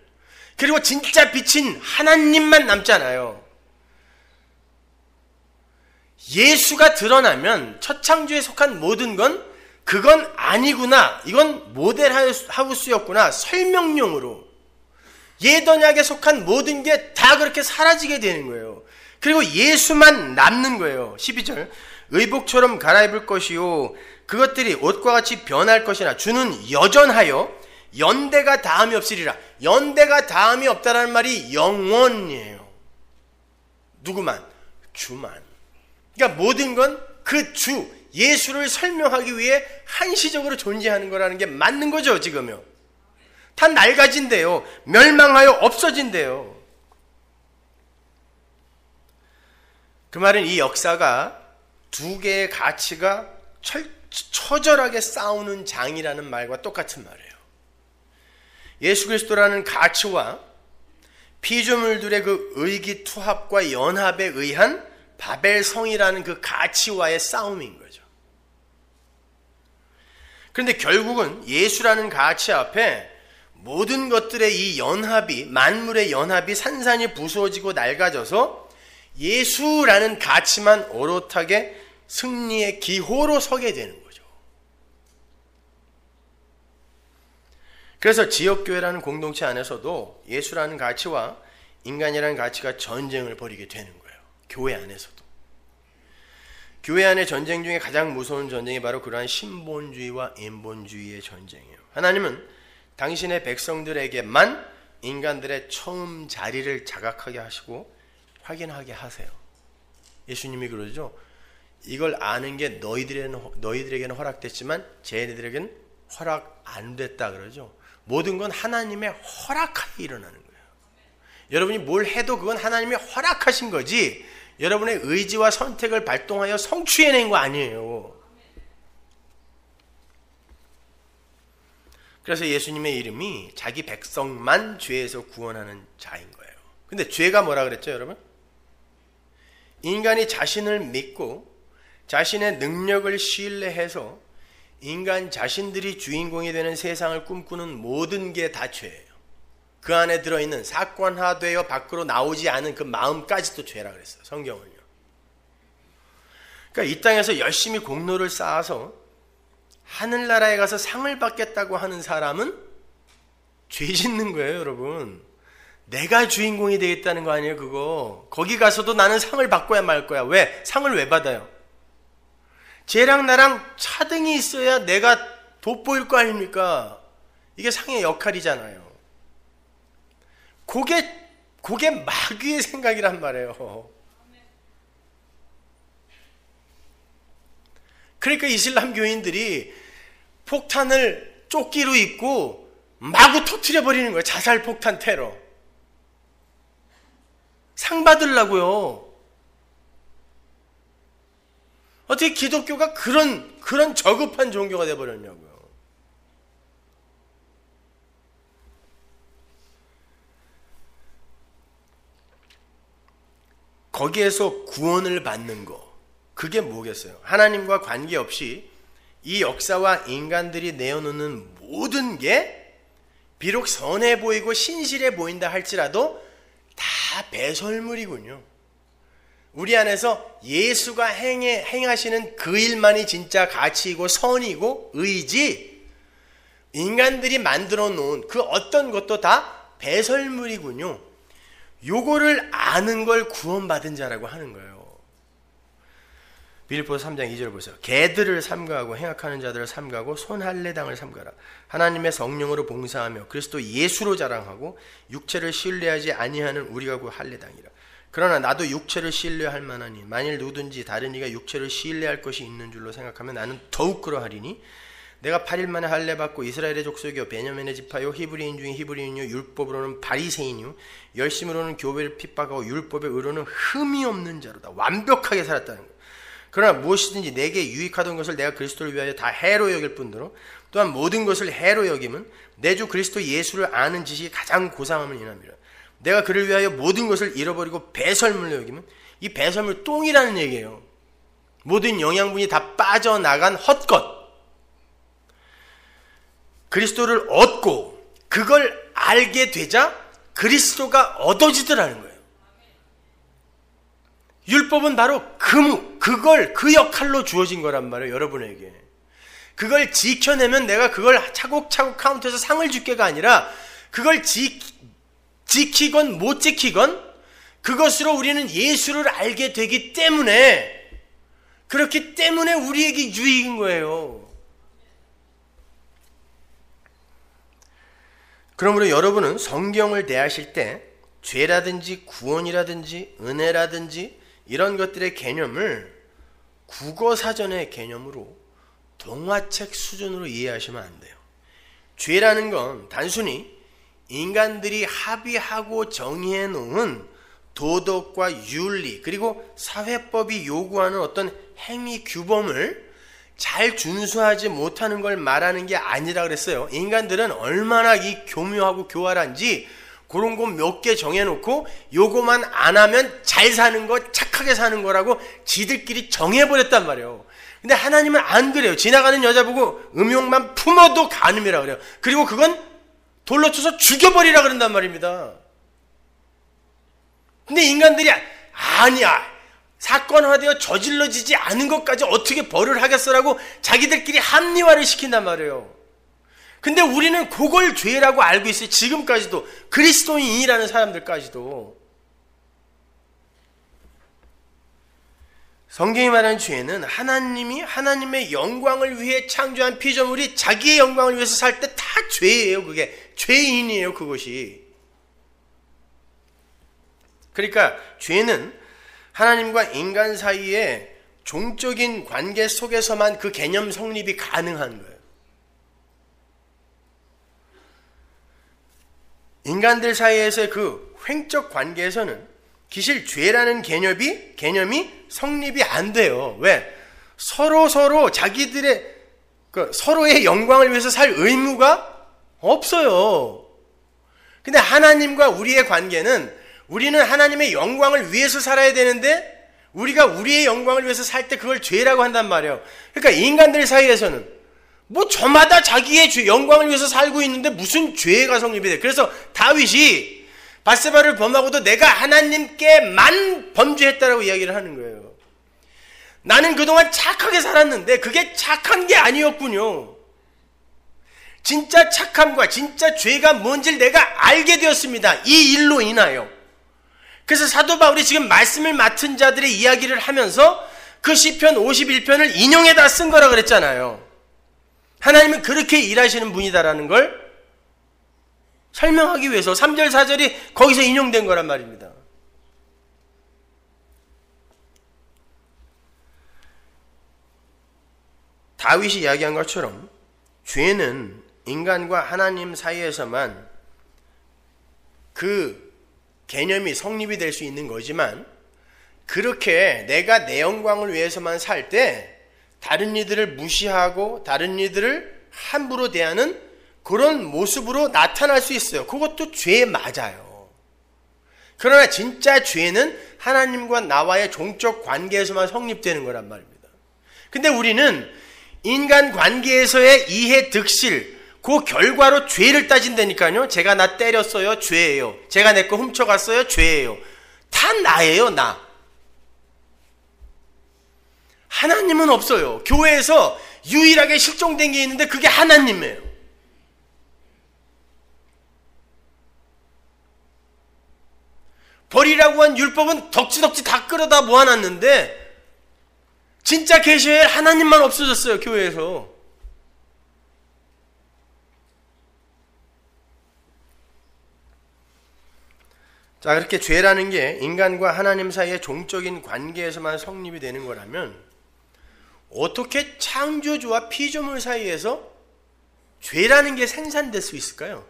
그리고 진짜 빛인 하나님만 남잖아요. 예수가 드러나면 첫 창조에 속한 모든 건 그건 아니구나. 이건 모델하우스였구나. 설명용으로. 예언약에 속한 모든 게 다 그렇게 사라지게 되는 거예요. 그리고 예수만 남는 거예요. 12절. 의복처럼 갈아입을 것이요 그것들이 옷과 같이 변할 것이나 주는 여전하여 연대가 다함이 없으리라. 연대가 다함이 없다라는 말이 영원이에요. 누구만? 주만. 그러니까 모든 건 그 주 예수를 설명하기 위해 한시적으로 존재하는 거라는 게 맞는 거죠. 지금요. 다 낡아진대요. 멸망하여 없어진대요. 그 말은 이 역사가 두 개의 가치가 처절하게 싸우는 장이라는 말과 똑같은 말이에요. 예수 그리스도라는 가치와 피조물들의 그 의기투합과 연합에 의한 바벨성이라는 그 가치와의 싸움인 거죠. 그런데 결국은 예수라는 가치 앞에 모든 것들의 이 연합이, 만물의 연합이 산산이 부서지고 낡아져서 예수라는 가치만 오롯하게 승리의 기호로 서게 되는 거죠. 그래서 지역교회라는 공동체 안에서도 예수라는 가치와 인간이라는 가치가 전쟁을 벌이게 되는 거예요. 교회 안에서도. 교회 안의 전쟁 중에 가장 무서운 전쟁이 바로 그러한 신본주의와 인본주의의 전쟁이에요. 하나님은 당신의 백성들에게만 인간들의 처음 자리를 자각하게 하시고 확인하게 하세요. 예수님이 그러죠. 이걸 아는 게 너희들에게는 허락됐지만 쟤네들에게는 허락 안 됐다 그러죠. 모든 건 하나님의 허락하에 일어나는 거예요. 여러분이 뭘 해도 그건 하나님이 허락하신 거지 여러분의 의지와 선택을 발동하여 성취해낸 거 아니에요. 그래서 예수님의 이름이 자기 백성만 죄에서 구원하는 자인 거예요. 근데 죄가 뭐라 그랬죠, 여러분? 인간이 자신을 믿고 자신의 능력을 신뢰해서 인간 자신들이 주인공이 되는 세상을 꿈꾸는 모든 게 다 죄예요. 그 안에 들어있는 사건화되어 밖으로 나오지 않은 그 마음까지도 죄라 그랬어요, 성경은요. 그러니까 이 땅에서 열심히 공로를 쌓아서 하늘나라에 가서 상을 받겠다고 하는 사람은 죄 짓는 거예요, 여러분. 내가 주인공이 되겠다는 거 아니에요, 그거. 거기 가서도 나는 상을 받고야 말 거야. 왜? 상을 왜 받아요? 쟤랑 나랑 차등이 있어야 내가 돋보일 거 아닙니까? 이게 상의 역할이잖아요. 그게 마귀의 생각이란 말이에요. 그러니까 이슬람 교인들이 폭탄을 조끼로 입고 마구 터뜨려 버리는 거예요. 자살 폭탄 테러. 상 받으려고요. 어떻게 기독교가 그런 저급한 종교가 돼버렸냐고요. 거기에서 구원을 받는 거, 그게 뭐겠어요? 하나님과 관계없이 이 역사와 인간들이 내어놓는 모든 게 비록 선해 보이고 신실해 보인다 할지라도 다 배설물이군요. 우리 안에서 예수가 행하시는 그 일만이 진짜 가치이고 선이고 의지, 인간들이 만들어 놓은 그 어떤 것도 다 배설물이군요. 요거를 아는 걸 구원받은 자라고 하는 거예요. 빌립보서 3장 2절 보세요. 개들을 삼가하고 행악하는 자들을 삼가하고 손할례당을 삼가라. 하나님의 성령으로 봉사하며 그리스도 예수로 자랑하고 육체를 신뢰하지 아니하는 우리가 그 할례당이라. 그러나 나도 육체를 신뢰할 만하니 만일 누구든지 다른 이가 육체를 신뢰할 것이 있는 줄로 생각하면 나는 더욱 그러하리니 내가 8일 만에 할례 받고 이스라엘의 족속이요 베냐민의 지파요 히브리인 중에 히브리인이요 율법으로는 바리새인이요 열심으로는 교회를 핍박하고 율법의 의로는 흠이 없는 자로다. 완벽하게 살았다는 거예요. 그러나 무엇이든지 내게 유익하던 것을 내가 그리스도를 위하여 다 해로 여길 뿐더러 또한 모든 것을 해로 여김은 내 주 그리스도 예수를 아는 지식이 가장 고상함을 인함이라. 내가 그를 위하여 모든 것을 잃어버리고 배설물로 여기면, 이 배설물 똥이라는 얘기예요. 모든 영양분이 다 빠져나간 헛것. 그리스도를 얻고 그걸 알게 되자 그리스도가 얻어지더라는 거예요. 율법은 바로 그 역할로 주어진 거란 말이에요, 여러분에게. 그걸 지켜내면 내가 그걸 차곡차곡 카운트해서 상을 줄게가 아니라 그걸 지키건 못 지키건 그것으로 우리는 예수를 알게 되기 때문에, 그렇기 때문에 우리에게 유익인 거예요. 그러므로 여러분은 성경을 대하실 때 죄라든지 구원이라든지 은혜라든지 이런 것들의 개념을 국어사전의 개념으로 동화책 수준으로 이해하시면 안 돼요. 죄라는 건 단순히 인간들이 합의하고 정의해 놓은 도덕과 윤리 그리고 사회법이 요구하는 어떤 행위 규범을 잘 준수하지 못하는 걸 말하는 게 아니라 그랬어요. 인간들은 얼마나 이 교묘하고 교활한지 그런 거 몇 개 정해놓고 요거만 안 하면 잘 사는 거, 착하게 사는 거라고 지들끼리 정해버렸단 말이에요. 근데 하나님은 안 그래요. 지나가는 여자 보고 음욕만 품어도 간음이라 그래요. 그리고 그건 돌로 쳐서 죽여버리라 그런단 말입니다. 근데 인간들이 아니야, 사건화되어 저질러지지 않은 것까지 어떻게 벌을 하겠어라고 자기들끼리 합리화를 시킨단 말이에요. 근데 우리는 그걸 죄라고 알고 있어요. 지금까지도. 그리스도인이라는 사람들까지도. 성경이 말하는 죄는 하나님이 하나님의 영광을 위해 창조한 피조물이 자기의 영광을 위해서 살 때 다 죄예요. 그게 죄인이에요. 그것이. 그러니까 죄는 하나님과 인간 사이의 종적인 관계 속에서만 그 개념 성립이 가능한 거예요. 인간들 사이에서의 그 횡적 관계에서는 기실 죄라는 개념이 성립이 안 돼요. 왜? 서로 자기들의 서로의 영광을 위해서 살 의무가 없어요. 근데 하나님과 우리의 관계는 우리는 하나님의 영광을 위해서 살아야 되는데 우리가 우리의 영광을 위해서 살 때 그걸 죄라고 한단 말이에요. 그러니까 인간들 사이에서는 뭐 저마다 자기의 영광을 위해서 살고 있는데 무슨 죄가 성립이 돼. 그래서 다윗이 밧세바를 범하고도 내가 하나님께만 범죄했다라고 이야기를 하는 거예요. 나는 그동안 착하게 살았는데 그게 착한 게 아니었군요. 진짜 착함과 진짜 죄가 뭔지를 내가 알게 되었습니다. 이 일로 인하여. 그래서 사도 바울이 지금 말씀을 맡은 자들의 이야기를 하면서 그 시편 51편을 인용해다 쓴 거라 그랬잖아요. 하나님은 그렇게 일하시는 분이다라는 걸 설명하기 위해서 3절 4절이 거기서 인용된 거란 말입니다. 다윗이 이야기한 것처럼 죄는 인간과 하나님 사이에서만 그 개념이 성립이 될 수 있는 거지만 그렇게 내가 내 영광을 위해서만 살 때 다른 이들을 무시하고 다른 이들을 함부로 대하는 그런 모습으로 나타날 수 있어요. 그것도 죄 맞아요. 그러나 진짜 죄는 하나님과 나와의 종적 관계에서만 성립되는 거란 말입니다. 근데 우리는 인간 관계에서의 이해 득실, 그 결과로 죄를 따진다니까요. 제가 나 때렸어요. 죄예요. 제가 내 거 훔쳐갔어요. 죄예요. 다 나예요. 나. 하나님은 없어요. 교회에서 유일하게 실종된 게 있는데 그게 하나님이에요. 버리라고 한 율법은 덕지덕지 다 끌어다 모아놨는데 진짜 계셔야 할 하나님만 없어졌어요. 교회에서. 자, 그렇게 죄라는 게 인간과 하나님 사이의 종적인 관계에서만 성립이 되는 거라면 어떻게 창조주와 피조물 사이에서 죄라는 게 생산될 수 있을까요?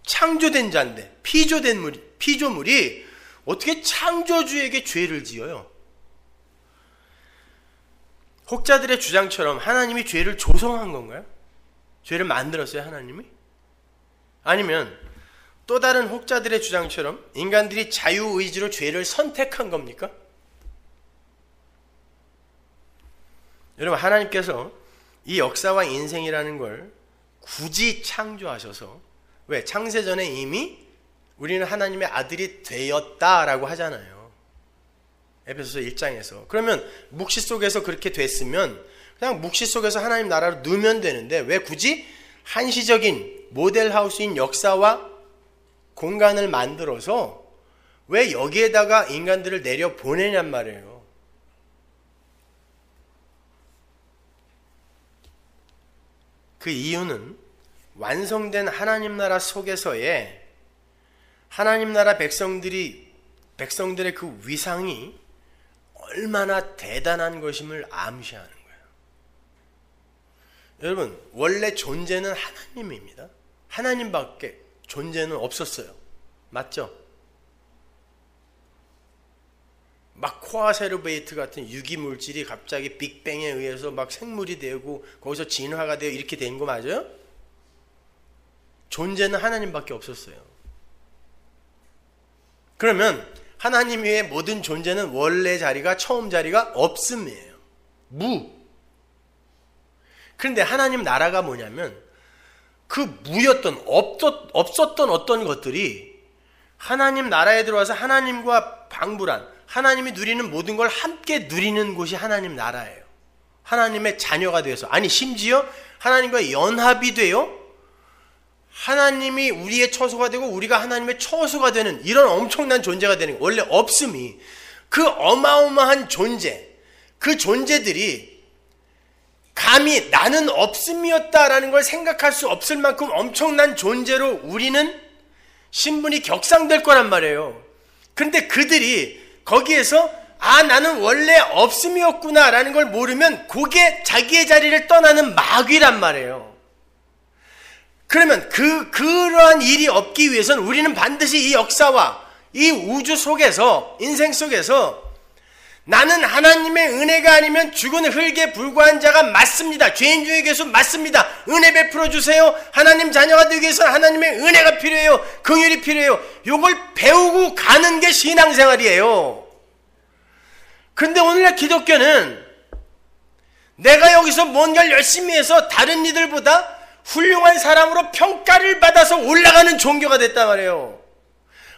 창조된 자인데 피조물이 어떻게 창조주에게 죄를 지어요? 혹자들의 주장처럼 하나님이 죄를 조성한 건가요? 죄를 만들었어요, 하나님이? 아니면 또 다른 혹자들의 주장처럼 인간들이 자유의지로 죄를 선택한 겁니까? 여러분, 하나님께서 이 역사와 인생이라는 걸 굳이 창조하셔서, 왜? 창세전에 이미 우리는 하나님의 아들이 되었다라고 하잖아요. 에베소서 1장에서. 그러면 묵시 속에서 그렇게 됐으면 그냥 묵시 속에서 하나님 나라로 넣으면 되는데 왜 굳이 한시적인 모델하우스인 역사와 공간을 만들어서 왜 여기에다가 인간들을 내려 보내냔 말이에요. 그 이유는 완성된 하나님 나라 속에서의 하나님 나라 백성들의 그 위상이 얼마나 대단한 것임을 암시하는 거예요. 여러분, 원래 존재는 하나님입니다. 하나님밖에 존재는 없었어요. 맞죠? 막 코아세르베이트 같은 유기물질이 갑자기 빅뱅에 의해서 막 생물이 되고 거기서 진화가 되어 이렇게 된 거 맞아요? 존재는 하나님밖에 없었어요. 그러면 하나님 외의 모든 존재는 원래 자리가 처음 자리가 없음이에요. 무. 그런데 하나님 나라가 뭐냐면 그 무였던 없었던 어떤 것들이 하나님 나라에 들어와서 하나님과 방불한 하나님이 누리는 모든 걸 함께 누리는 곳이 하나님 나라예요. 하나님의 자녀가 되어서 아니 심지어 하나님과 연합이 되어 하나님이 우리의 처소가 되고 우리가 하나님의 처소가 되는 이런 엄청난 존재가 되는 거예요. 원래 없음이 그 어마어마한 존재 그 존재들이 감히 나는 없음이었다라는 걸 생각할 수 없을 만큼 엄청난 존재로 우리는 신분이 격상될 거란 말이에요. 그런데 그들이 거기에서 나는 원래 없음이었구나 라는 걸 모르면 그게 자기의 자리를 떠나는 마귀란 말이에요. 그러면 그러한 일이 없기 위해서는 우리는 반드시 이 역사와 이 우주 속에서 인생 속에서 나는 하나님의 은혜가 아니면 죽은 흙에 불과한 자가 맞습니다. 죄인 중에 계속 맞습니다. 은혜 베풀어 주세요. 하나님 자녀가 되기 위해서 하나님의 은혜가 필요해요. 긍휼이 필요해요. 이걸 배우고 가는 게 신앙생활이에요. 그런데 오늘날 기독교는 내가 여기서 뭔가를 열심히 해서 다른 이들보다 훌륭한 사람으로 평가를 받아서 올라가는 종교가 됐단 말이에요.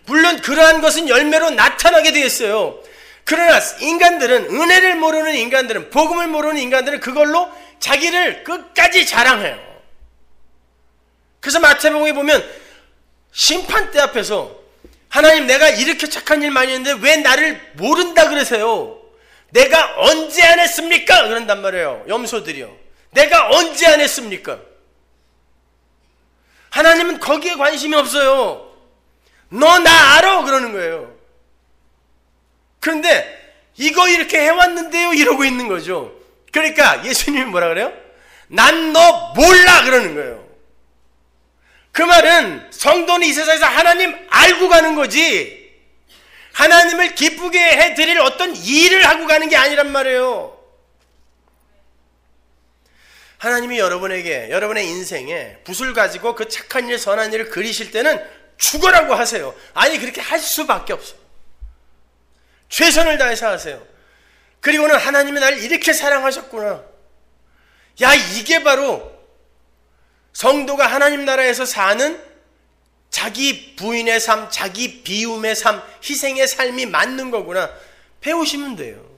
물론 그러한 것은 열매로 나타나게 되었어요. 그러나 인간들은 은혜를 모르는 인간들은 복음을 모르는 인간들은 그걸로 자기를 끝까지 자랑해요. 그래서 마태복음에 보면 심판대 앞에서 하나님 내가 이렇게 착한 일 많이 했는데 왜 나를 모른다 그러세요? 내가 언제 안 했습니까? 그런단 말이에요. 염소들이요. 내가 언제 안 했습니까? 하나님은 거기에 관심이 없어요. 너 나 알아 그러는 거예요. 그런데 이거 이렇게 해왔는데요 이러고 있는 거죠. 그러니까 예수님이 뭐라 그래요? 난 너 몰라 그러는 거예요. 그 말은 성도는 이 세상에서 하나님 알고 가는 거지 하나님을 기쁘게 해드릴 어떤 일을 하고 가는 게 아니란 말이에요. 하나님이 여러분에게 여러분의 인생에 붓을 가지고 그 착한 일 선한 일을 그리실 때는 죽어라고 하세요. 아니 그렇게 할 수밖에 없어요. 최선을 다해서 하세요. 그리고는 하나님이 나를 이렇게 사랑하셨구나. 야 이게 바로 성도가 하나님 나라에서 사는 자기 부인의 삶, 자기 비움의 삶, 희생의 삶이 맞는 거구나. 배우시면 돼요.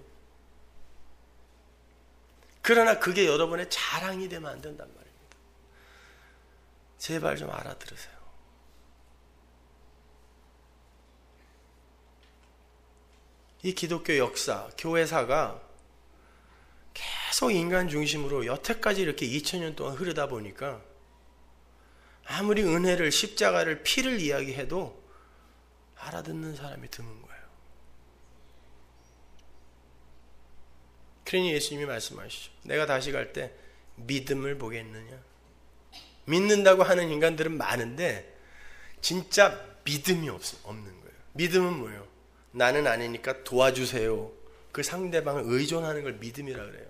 그러나 그게 여러분의 자랑이 되면 안 된단 말입니다. 제발 좀 알아들으세요. 이 기독교 역사, 교회사가 계속 인간 중심으로 여태까지 이렇게 2000년 동안 흐르다 보니까 아무리 은혜를, 십자가를, 피를 이야기해도 알아듣는 사람이 드문 거예요. 그러니 예수님이 말씀하시죠. 내가 다시 갈 때 믿음을 보겠느냐. 믿는다고 하는 인간들은 많은데 진짜 믿음이 없는 거예요. 믿음은 뭐예요? 나는 아니니까 도와주세요. 그 상대방을 의존하는 걸 믿음이라 그래요.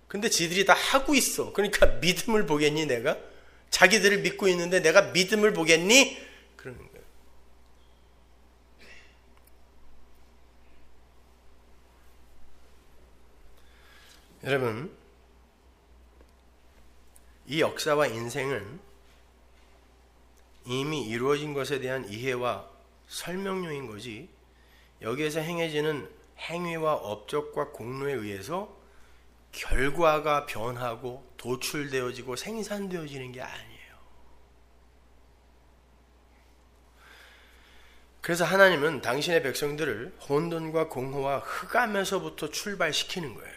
근데 지들이 다 하고 있어. 그러니까 믿음을 보겠니 내가? 자기들을 믿고 있는데 내가 믿음을 보겠니? 그러는 거예요. 여러분, 이 역사와 인생은 이미 이루어진 것에 대한 이해와 설명용인 거지 여기에서 행해지는 행위와 업적과 공로에 의해서 결과가 변하고 도출되어지고 생산되어지는 게 아니에요. 그래서 하나님은 당신의 백성들을 혼돈과 공허와 흑암에서부터 출발시키는 거예요.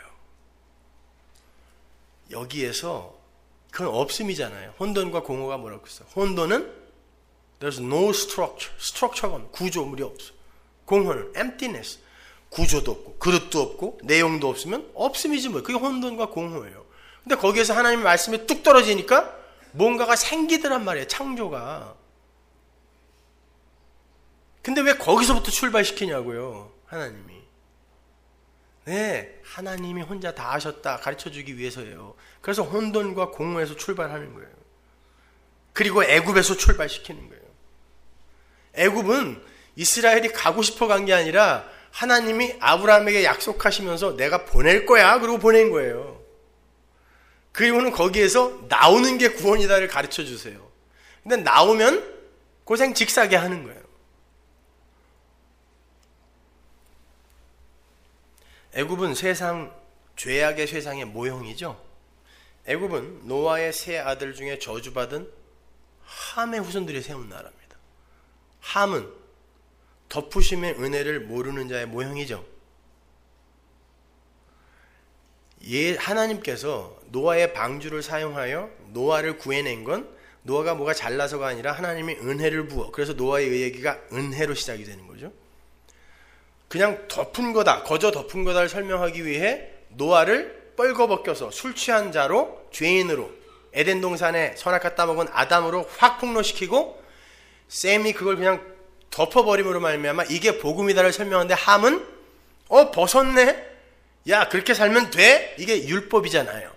여기에서 그건 없음이잖아요. 혼돈과 공허가 뭐라고 했어요? 혼돈은 there's no structure. structure가 구조물이 없어. 공허는 emptiness. 구조도 없고 그릇도 없고 내용도 없으면 없음이지 뭐. 그게 혼돈과 공허예요. 근데 거기에서 하나님의 말씀이 뚝 떨어지니까 뭔가가 생기더란 말이에요. 창조가. 근데 왜 거기서부터 출발시키냐고요. 하나님이. 네, 하나님이 혼자 다 하셨다 가르쳐주기 위해서예요. 그래서 혼돈과 공허에서 출발하는 거예요. 그리고 애굽에서 출발시키는 거예요. 애굽은 이스라엘이 가고 싶어 간 게 아니라 하나님이 아브라함에게 약속하시면서 내가 보낼 거야 그러고 보낸 거예요. 그리고는 거기에서 나오는 게 구원이다를 가르쳐 주세요. 근데 나오면 고생 직사게 하는 거예요. 애굽은 세상, 죄악의 세상의 모형이죠. 애굽은 노아의 세 아들 중에 저주받은 함의 후손들이 세운 나라입니다. 함은 덮으심의 은혜를 모르는 자의 모형이죠. 하나님께서 노아의 방주를 사용하여 노아를 구해낸 건 노아가 뭐가 잘나서가 아니라 하나님이 은혜를 부어, 그래서 노아의 얘기가 은혜로 시작이 되는 거죠. 그냥 덮은 거다, 거저 덮은 거다를 설명하기 위해 노아를 뻘거벗겨서 술 취한 자로, 죄인으로, 에덴 동산에 선악과 따먹은 아담으로 확 폭로시키고 셈이 그걸 그냥 덮어버림으로 말미암아 이게 복음이다를 설명하는데 함은 벗었네? 야, 그렇게 살면 돼? 이게 율법이잖아요.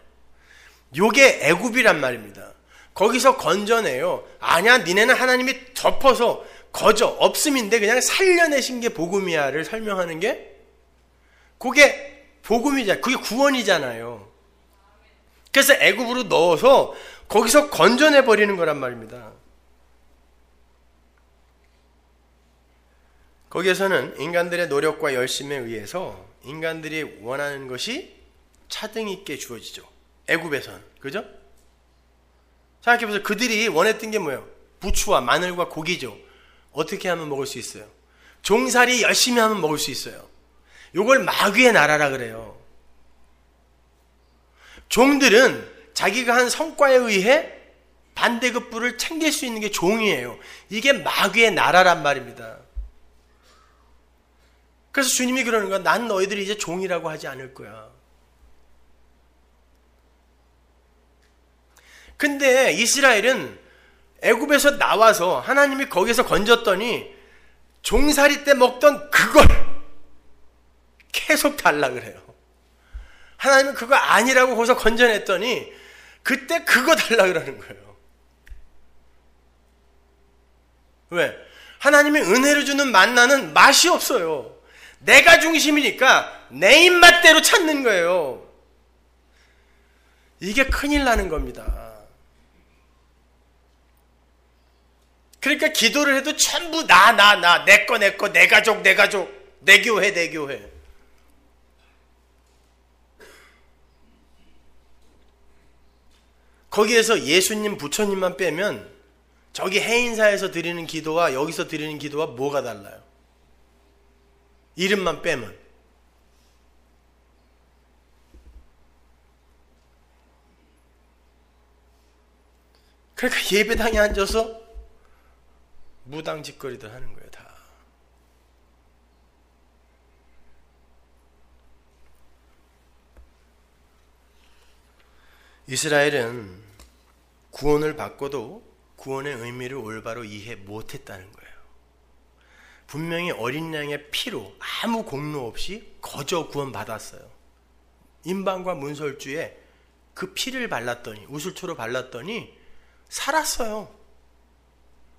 요게 애굽이란 말입니다. 거기서 건져내요. 아니야, 니네는 하나님이 덮어서 거저 없음인데 그냥 살려내신 게 복음이야를 설명하는 게 그게 복음이잖아요. 그게 구원이잖아요. 그래서 애굽으로 넣어서 거기서 건져내 버리는 거란 말입니다. 거기에서는 인간들의 노력과 열심에 의해서 인간들이 원하는 것이 차등 있게 주어지죠. 애굽에서는. 그죠? 생각해보세요. 그들이 원했던 게 뭐예요? 부추와 마늘과 고기죠. 어떻게 하면 먹을 수 있어요? 종살이 열심히 하면 먹을 수 있어요. 요걸 마귀의 나라라 그래요. 종들은 자기가 한 성과에 의해 반대급부를 챙길 수 있는 게 종이에요. 이게 마귀의 나라란 말입니다. 그래서 주님이 그러는 거야. 난 너희들이 이제 종이라고 하지 않을 거야. 근데 이스라엘은 애굽에서 나와서 하나님이 거기서 건졌더니 종살이 때 먹던 그걸 계속 달라 그래요. 하나님은 그거 아니라고 거기서 건져냈더니 그때 그거 달라 그러는 거예요. 왜? 하나님이 은혜로 주는 만나는 맛이 없어요. 내가 중심이니까 내 입맛대로 찾는 거예요. 이게 큰일 나는 겁니다. 그러니까 기도를 해도 전부 나, 내 거, 내 가족, 내 교회. 거기에서 예수님, 부처님만 빼면 저기 해인사에서 드리는 기도와 여기서 드리는 기도와 뭐가 달라요? 이름만 빼면. 그러니까 예배당에 앉아서 무당 짓거리들 하는 거예요, 다. 이스라엘은 구원을 받고도 구원의 의미를 올바로 이해 못했다는 거예요. 분명히 어린 양의 피로 아무 공로 없이 거저 구원받았어요. 임방과 문설주에 그 피를 발랐더니, 우슬초로 발랐더니 살았어요.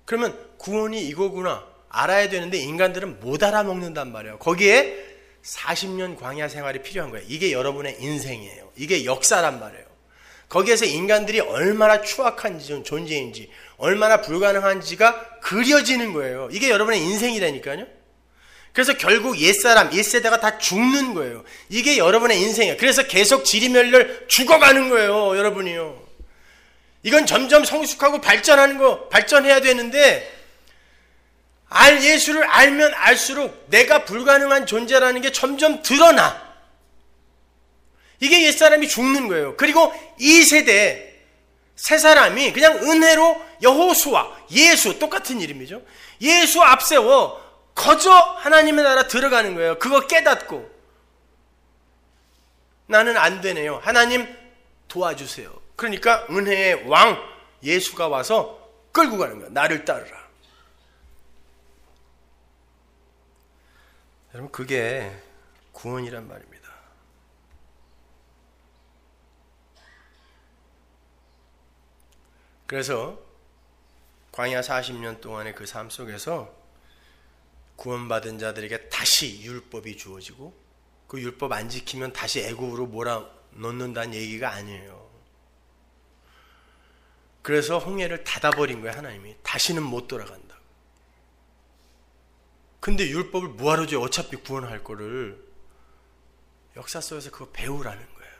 그러면 구원이 이거구나 알아야 되는데 인간들은 못 알아먹는단 말이에요. 거기에 40년 광야 생활이 필요한 거예요. 이게 여러분의 인생이에요. 이게 역사란 말이에요. 거기에서 인간들이 얼마나 추악한 존재인지, 얼마나 불가능한지가 그려지는 거예요. 이게 여러분의 인생이라니까요. 그래서 결국 옛사람, 옛세대가 다 죽는 거예요. 이게 여러분의 인생이에요. 그래서 계속 지리멸렬 죽어가는 거예요, 여러분이요. 이건 점점 성숙하고 발전해야 되는데, 예수를 알면 알수록 내가 불가능한 존재라는 게 점점 드러나. 이게 옛사람이 죽는 거예요. 그리고 이 세대, 새 사람이 그냥 은혜로 여호수아, 예수, 똑같은 이름이죠. 예수 앞세워 거저 하나님의 나라 들어가는 거예요. 그거 깨닫고. 나는 안 되네요. 하나님 도와주세요. 그러니까 은혜의 왕 예수가 와서 끌고 가는 거야. 나를 따르라. 여러분, 그게 구원이란 말입니다. 그래서 광야 40년 동안의 그 삶 속에서 구원받은 자들에게 다시 율법이 주어지고 그 율법 안 지키면 다시 애굽으로 몰아넣는다는 얘기가 아니에요. 그래서 홍해를 닫아버린 거예요. 하나님이. 다시는 못 돌아간다. 근데 율법을 뭐하러 줘요? 어차피 구원할 거를. 역사 속에서 그거 배우라는 거예요.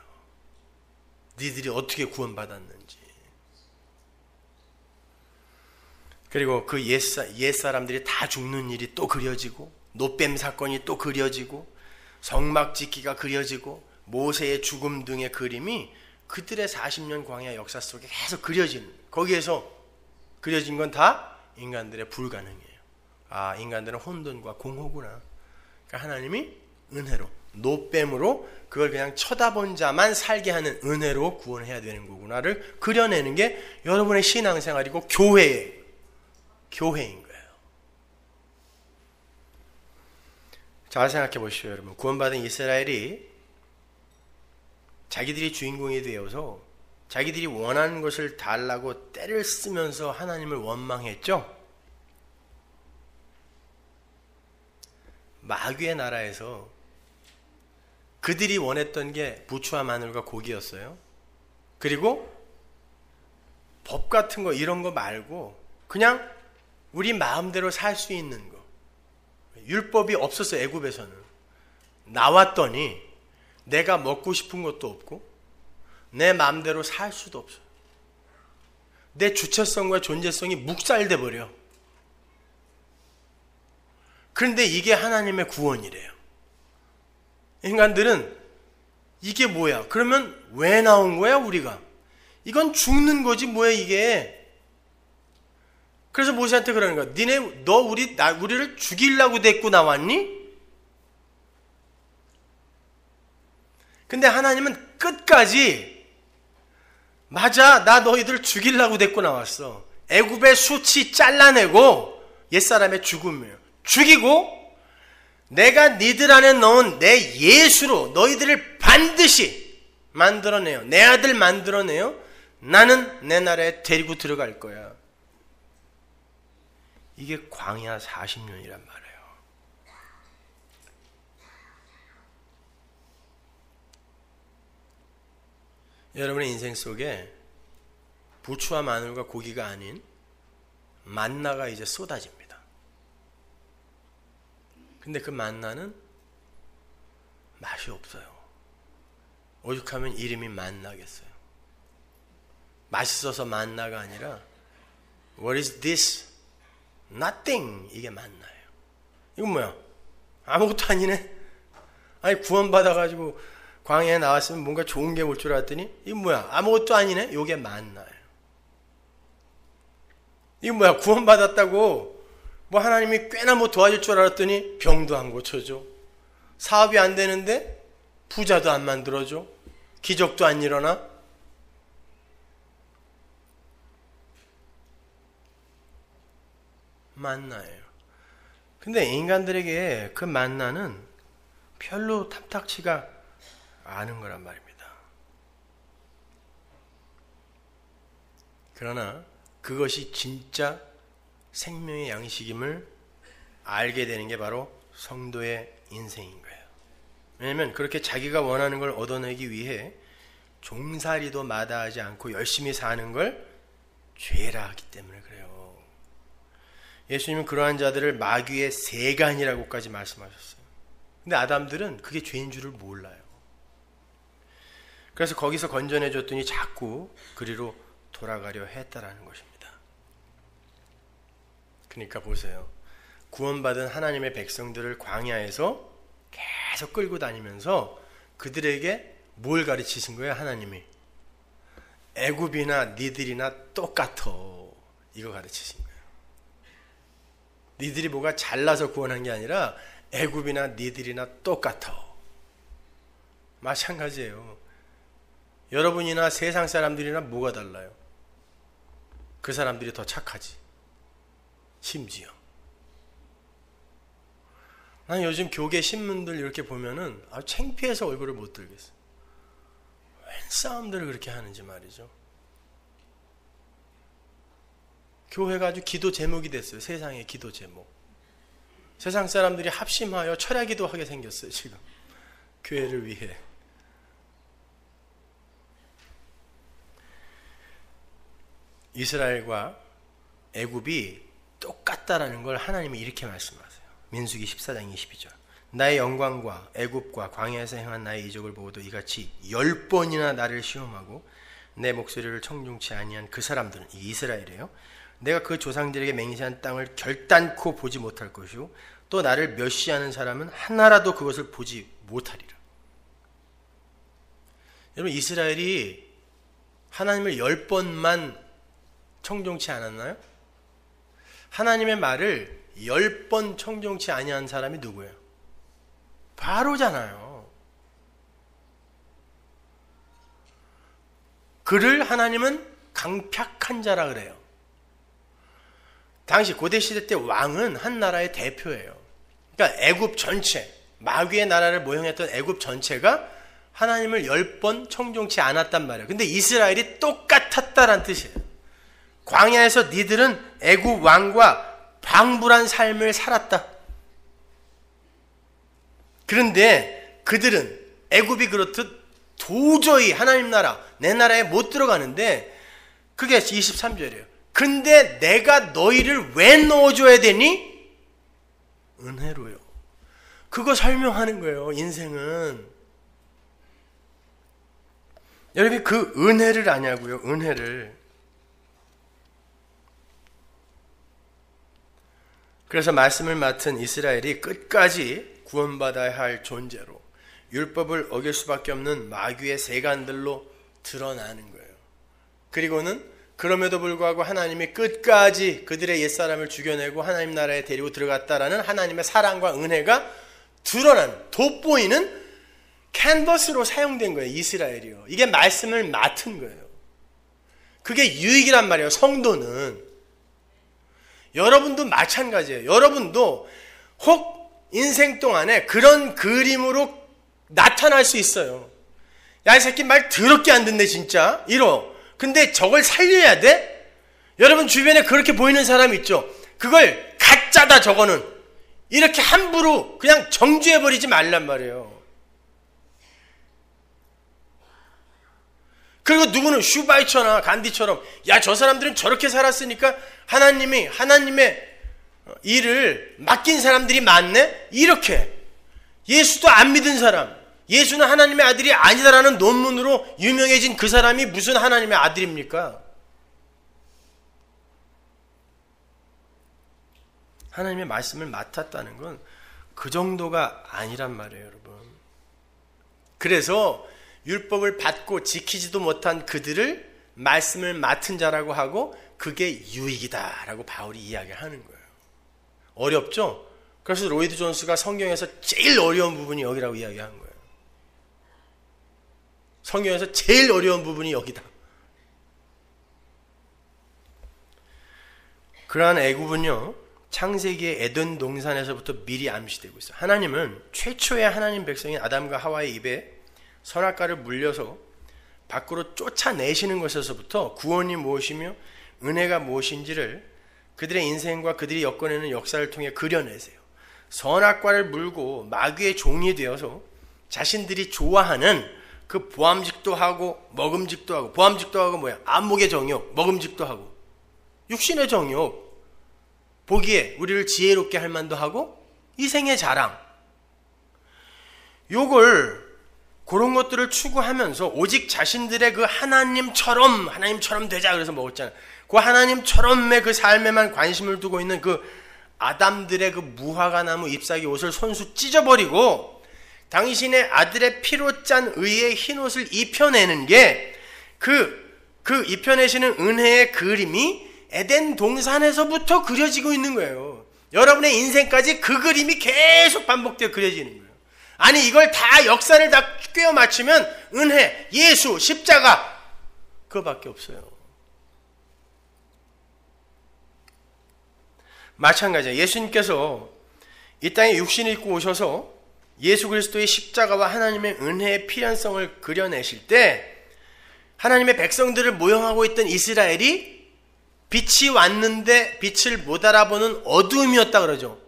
니들이 어떻게 구원받았는지. 그리고 그 옛사람들이 다 죽는 일이 또 그려지고, 노뱀 사건이 또 그려지고, 성막 짓기가 그려지고, 모세의 죽음 등의 그림이 그들의 40년 광야 역사 속에 계속 그려지는, 거기에서 그려진 건 다 인간들의 불가능이에요. 아, 인간들은 혼돈과 공허구나. 그러니까 하나님이 은혜로, 노뱀으로 그걸 그냥 쳐다본 자만 살게 하는 은혜로 구원해야 되는 거구나를 그려내는 게 여러분의 신앙생활이고 교회인 거예요. 잘 생각해 보시죠, 여러분. 구원받은 이스라엘이 자기들이 주인공이 되어서 자기들이 원하는 것을 달라고 떼를 쓰면서 하나님을 원망했죠. 마귀의 나라에서 그들이 원했던 게 부추와 마늘과 고기였어요. 그리고 법 같은 거 이런 거 말고 그냥 우리 마음대로 살 수 있는 거. 율법이 없었어요. 애굽에서는. 나왔더니 내가 먹고 싶은 것도 없고 내 마음대로 살 수도 없어요. 내 주체성과 존재성이 묵살돼 버려. 그런데 이게 하나님의 구원이래요. 인간들은 이게 뭐야? 그러면 왜 나온 거야 우리가? 이건 죽는 거지 뭐야 이게? 그래서 모세한테 그러는 거야. 니네 너 우리를 죽이려고 데리고 나왔니? 근데 하나님은 끝까지 맞아, 나 너희들 죽이려고 데리고 나왔어. 애굽의 수치 잘라내고 옛사람의 죽음이에요. 죽이고 내가 니들 안에 넣은 내 예수로 너희들을 반드시 만들어내요. 내 아들 만들어내요. 나는 내 나라에 데리고 들어갈 거야. 이게 광야 40년이란 말이에요. 여러분의 인생 속에 부추와 마늘과 고기가 아닌 만나가 이제 쏟아집니다. 근데 그 만나는 맛이 없어요. 오죽하면 이름이 만나겠어요. 맛있어서 만나가 아니라 What is this? Nothing. 이게 만나예요. 이건 뭐야? 아무것도 아니네. 아니 구원받아가지고 광야에 나왔으면 뭔가 좋은 게 올 줄 알았더니 이건 뭐야? 아무것도 아니네. 이게 만나예요. 이건 뭐야? 구원받았다고 뭐 하나님이 꽤나 뭐 도와줄 줄 알았더니 병도 안 고쳐줘. 사업이 안 되는데 부자도 안 만들어줘. 기적도 안 일어나. 만나예요. 근데 인간들에게 그 만나는 별로 탐탁치가 않은 거란 말입니다. 그러나 그것이 진짜 생명의 양식임을 알게 되는 게 바로 성도의 인생인 거예요. 왜냐하면 그렇게 자기가 원하는 걸 얻어내기 위해 종살이도 마다하지 않고 열심히 사는 걸 죄라 하기 때문에 그래요. 예수님은 그러한 자들을 마귀의 세간이라고까지 말씀하셨어요. 근데 아담들은 그게 죄인 줄을 몰라요. 그래서 거기서 건져내 줬더니 자꾸 그리로 돌아가려 했다라는 것입니다. 그러니까 보세요. 구원받은 하나님의 백성들을 광야에서 계속 끌고 다니면서 그들에게 뭘 가르치신 거예요? 하나님이 애굽이나 니들이나 똑같아. 이거 가르치신 거예요. 니들이 뭐가 잘나서 구원한 게 아니라 애굽이나 니들이나 똑같아. 마찬가지예요. 여러분이나 세상 사람들이나 뭐가 달라요? 그 사람들이 더 착하지. 심지어 난 요즘 교계 신문들 이렇게 보면은 창피해서 얼굴을 못 들겠어. 웬 싸움들을 그렇게 하는지 말이죠. 교회가 아주 기도 제목이 됐어요. 세상의 기도 제목. 세상 사람들이 합심하여 철야 기도하게 생겼어요. 지금 교회를 위해. 이스라엘과 애굽이 똑같다라는 걸 하나님이 이렇게 말씀하세요. 민수기 14장 22절. 나의 영광과 애굽과 광야에서 행한 나의 이적을 보고도 이같이 10번이나 나를 시험하고 내 목소리를 청중치 아니한 그 사람들은, 이 이스라엘이에요, 내가 그 조상들에게 맹세한 땅을 결단코 보지 못할 것이요 또 나를 멸시하는 사람은 하나라도 그것을 보지 못하리라. 여러분, 이스라엘이 하나님을 10번만 청종치 않았나요? 하나님의 말을 10번 청종치 아니한 사람이 누구예요? 바로잖아요. 그를 하나님은 강팍한 자라 그래요. 당시 고대시대 때 왕은 한 나라의 대표예요. 그러니까 애굽 전체, 마귀의 나라를 모형했던 애굽 전체가 하나님을 10번 청종치 않았단 말이에요. 근데 이스라엘이 똑같았다란 뜻이에요. 광야에서 니들은 애굽 왕과 방불한 삶을 살았다. 그런데 그들은 애굽이 그렇듯 도저히 하나님 나라, 내 나라에 못 들어가는데, 그게 23절이에요. 근데 내가 너희를 왜 넣어줘야 되니? 은혜로요. 그거 설명하는 거예요. 인생은. 여러분이 그 은혜를 아냐고요. 은혜를. 그래서 말씀을 맡은 이스라엘이 끝까지 구원받아야 할 존재로, 율법을 어길 수밖에 없는 마귀의 세간들로 드러나는 거예요. 그리고는 그럼에도 불구하고 하나님이 끝까지 그들의 옛사람을 죽여내고 하나님 나라에 데리고 들어갔다라는 하나님의 사랑과 은혜가 드러나는, 돋보이는 캔버스로 사용된 거예요. 이스라엘이요. 이게 말씀을 맡은 거예요. 그게 유익이란 말이에요. 성도는. 여러분도 마찬가지예요. 여러분도 혹 인생 동안에 그런 그림으로 나타날 수 있어요. 야, 이 새끼 말 더럽게 안 듣네 진짜. 이러. 근데 저걸 살려야 돼? 여러분 주변에 그렇게 보이는 사람 있죠? 그걸 가짜다 저거는. 이렇게 함부로 그냥 정죄해버리지 말란 말이에요. 그리고 누구는 슈바이처나 간디처럼, 야, 저 사람들은 저렇게 살았으니까 하나님의 일을 맡긴 사람들이 많네? 이렇게. 예수도 안 믿은 사람, 예수는 하나님의 아들이 아니다라는 논문으로 유명해진 그 사람이 무슨 하나님의 아들입니까? 하나님의 말씀을 맡았다는 건 그 정도가 아니란 말이에요, 여러분. 그래서 율법을 받고 지키지도 못한 그들을 말씀을 맡은 자라고 하고, 그게 유익이다라고 바울이 이야기하는 거예요. 어렵죠? 그래서 로이드 존스가 성경에서 제일 어려운 부분이 여기라고 이야기한 거예요. 성경에서 제일 어려운 부분이 여기다. 그러한 애굽은요, 창세기의 에덴 동산에서부터 미리 암시되고 있어요. 하나님은 최초의 하나님 백성인 아담과 하와의 입에 선악과를 물려서 밖으로 쫓아내시는 것에서부터 구원이 무엇이며 은혜가 무엇인지를 그들의 인생과 그들이 엮어내는 역사를 통해 그려내세요. 선악과를 물고 마귀의 종이 되어서 자신들이 좋아하는 그 보암직도 하고 먹음직도 하고, 보암직도 하고 뭐야? 안목의 정욕, 먹음직도 하고, 육신의 정욕, 보기에 우리를 지혜롭게 할 만도 하고, 이생의 자랑, 요걸, 그런 것들을 추구하면서 오직 자신들의 그 하나님처럼 되자 그래서 먹었잖아요. 그 하나님처럼의 그 삶에만 관심을 두고 있는 그 아담들의 그 무화과 나무 잎사귀 옷을 손수 찢어버리고 당신의 아들의 피로 짠 의의 흰 옷을 입혀내는 게, 그 입혀내시는 은혜의 그림이 에덴 동산에서부터 그려지고 있는 거예요. 여러분의 인생까지 그 그림이 계속 반복되어 그려지는 거예요. 아니, 이걸 다 역사를 다 꿰어 맞추면 은혜, 예수, 십자가, 그거밖에 없어요. 마찬가지예요. 예수님께서 이 땅에 육신을 입고 오셔서 예수 그리스도의 십자가와 하나님의 은혜의 필연성을 그려내실 때 하나님의 백성들을 모형하고 있던 이스라엘이 빛이 왔는데 빛을 못 알아보는 어두움이었다 그러죠.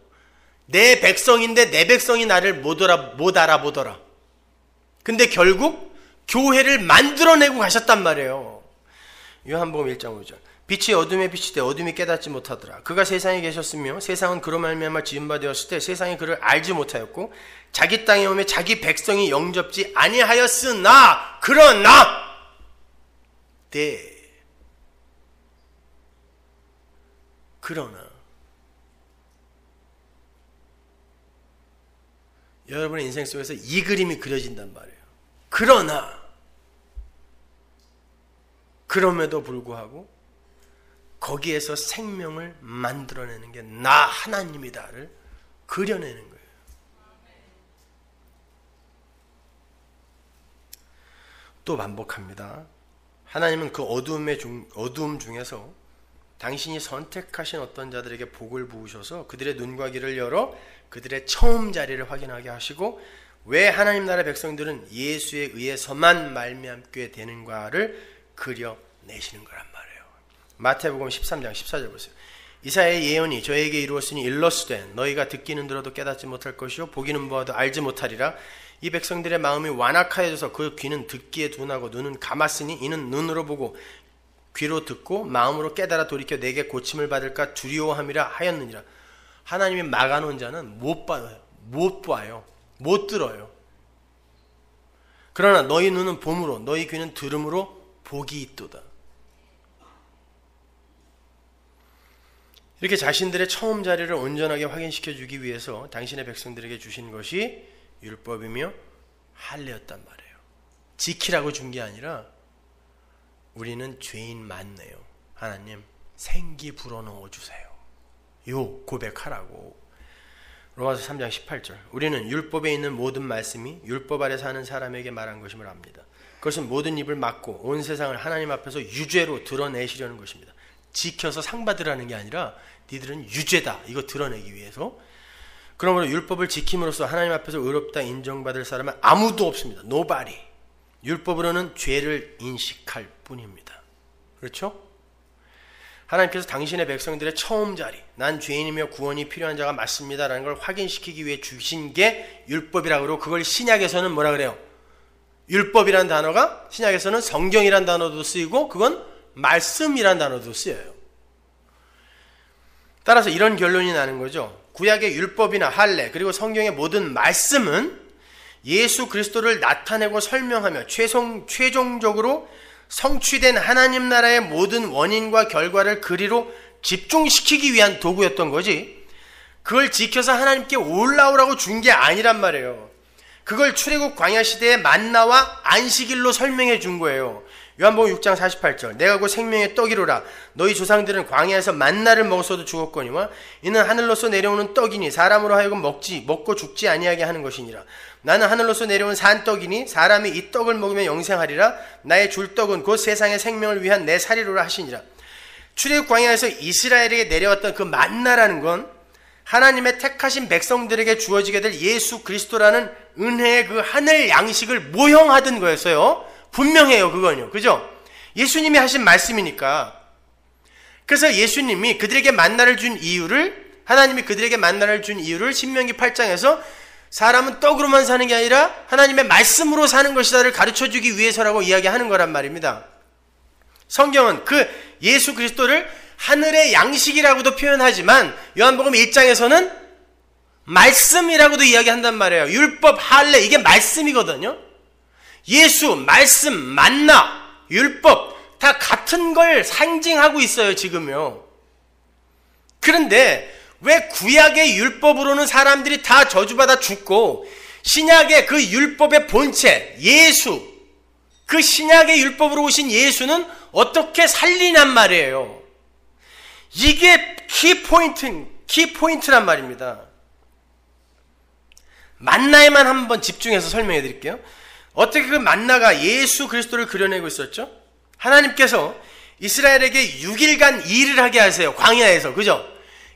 내 백성인데 내 백성이 나를 못 알아보더라. 근데 결국 교회를 만들어내고 가셨단 말이에요. 요한복음 1장 5절. 빛이 어둠에 비치되 어둠이 깨닫지 못하더라. 그가 세상에 계셨으며 세상은 그로 말미암아 지은 바 되었을 때 세상이 그를 알지 못하였고 자기 땅에 오매 자기 백성이 영접지 아니하였으나 그러나 여러분의 인생 속에서 이 그림이 그려진단 말이에요. 그럼에도 불구하고 거기에서 생명을 만들어내는 게 나 하나님이다를 그려내는 거예요. 또 반복합니다. 하나님은 그 어두움 중에서 당신이 선택하신 어떤 자들에게 복을 부으셔서 그들의 눈과 귀를 열어 그들의 처음 자리를 확인하게 하시고 왜 하나님 나라의 백성들은 예수에 의해서만 말미암게 되는가를 그려내시는 거란 말이에요. 마태복음 13장 14절 보세요. 이사야의 예언이 저에게 이루었으니 일러스되 너희가 듣기는 들어도 깨닫지 못할 것이요 보기는 보아도 알지 못하리라. 이 백성들의 마음이 완악하여져서 그 귀는 듣기에 둔하고 눈은 감았으니 이는 눈으로 보고 귀로 듣고 마음으로 깨달아 돌이켜 내게 고침을 받을까 두려워함이라 하였느니라. 하나님이 막아놓은 자는 못 봐요. 못 들어요. 그러나 너희 눈은 봄으로 너희 귀는 들음으로 복이 있도다. 이렇게 자신들의 처음 자리를 온전하게 확인시켜주기 위해서 당신의 백성들에게 주신 것이 율법이며 할례였단 말이에요. 지키라고 준 게 아니라 우리는 죄인 많네요. 하나님 생기 불어넣어 주세요. 요 고백하라고. 로마서 3장 18절. 우리는 율법에 있는 모든 말씀이 율법 아래 사는 사람에게 말한 것임을 압니다. 그것은 모든 입을 막고 온 세상을 하나님 앞에서 유죄로 드러내시려는 것입니다. 지켜서 상 받으라는 게 아니라 니들은 유죄다 이거 드러내기 위해서. 그러므로 율법을 지킴으로써 하나님 앞에서 의롭다 인정받을 사람은 아무도 없습니다. Nobody. 율법으로는 죄를 인식할 뿐입니다. 그렇죠? 하나님께서 당신의 백성들의 처음 자리, 난 죄인이며 구원이 필요한 자가 맞습니다 라는 걸 확인시키기 위해 주신 게 율법이라고 그러고 그걸 신약에서는 뭐라 그래요? 율법이란 단어가 신약에서는 성경이란 단어도 쓰이고 그건 말씀이란 단어도 쓰여요. 따라서 이런 결론이 나는 거죠. 구약의 율법이나 할례 그리고 성경의 모든 말씀은 예수 그리스도를 나타내고 설명하며 최종적으로 성취된 하나님 나라의 모든 원인과 결과를 그리로 집중시키기 위한 도구였던 거지 그걸 지켜서 하나님께 올라오라고 준 게 아니란 말이에요. 그걸 출애굽 광야 시대의 만나와 안식일로 설명해 준 거예요. 요한복음 6장 48절. 내가 곧 생명의 떡이로라. 너희 조상들은 광야에서 만나를 먹었어도 죽었거니와 이는 하늘로서 내려오는 떡이니 사람으로 하여금 먹고 죽지 아니하게 하는 것이니라. 나는 하늘로서 내려온 산 떡이니 사람이 이 떡을 먹으면 영생하리라. 나의 줄 떡은 곧 세상의 생명을 위한 내 살이로라 하시니라. 출애굽 광야에서 이스라엘에게 내려왔던 그 만나라는 건 하나님의 택하신 백성들에게 주어지게 될 예수 그리스도라는 은혜의 그 하늘 양식을 모형하던 거였어요. 분명해요, 그건요. 그죠? 예수님이 하신 말씀이니까. 그래서 예수님이 그들에게 만나를 준 이유를, 하나님이 그들에게 만나를 준 이유를 신명기 8장에서 사람은 떡으로만 사는 게 아니라 하나님의 말씀으로 사는 것이다를 가르쳐 주기 위해서라고 이야기하는 거란 말입니다. 성경은 그 예수 그리스도를 하늘의 양식이라고도 표현하지만 요한복음 1장에서는 말씀이라고도 이야기한단 말이에요. 율법, 할례, 이게 말씀이거든요. 예수, 말씀, 만나, 율법 다 같은 걸 상징하고 있어요, 지금요. 그런데 왜 구약의 율법으로는 사람들이 다 저주받아 죽고 신약의 그 율법의 본체, 예수, 그 신약의 율법으로 오신 예수는 어떻게 살리냔 말이에요. 이게 키포인트란 말입니다. 만나에만 한번 집중해서 설명해 드릴게요. 어떻게 그 만나가 예수 그리스도를 그려내고 있었죠? 하나님께서 이스라엘에게 6일간 일을 하게 하세요. 광야에서. 그죠?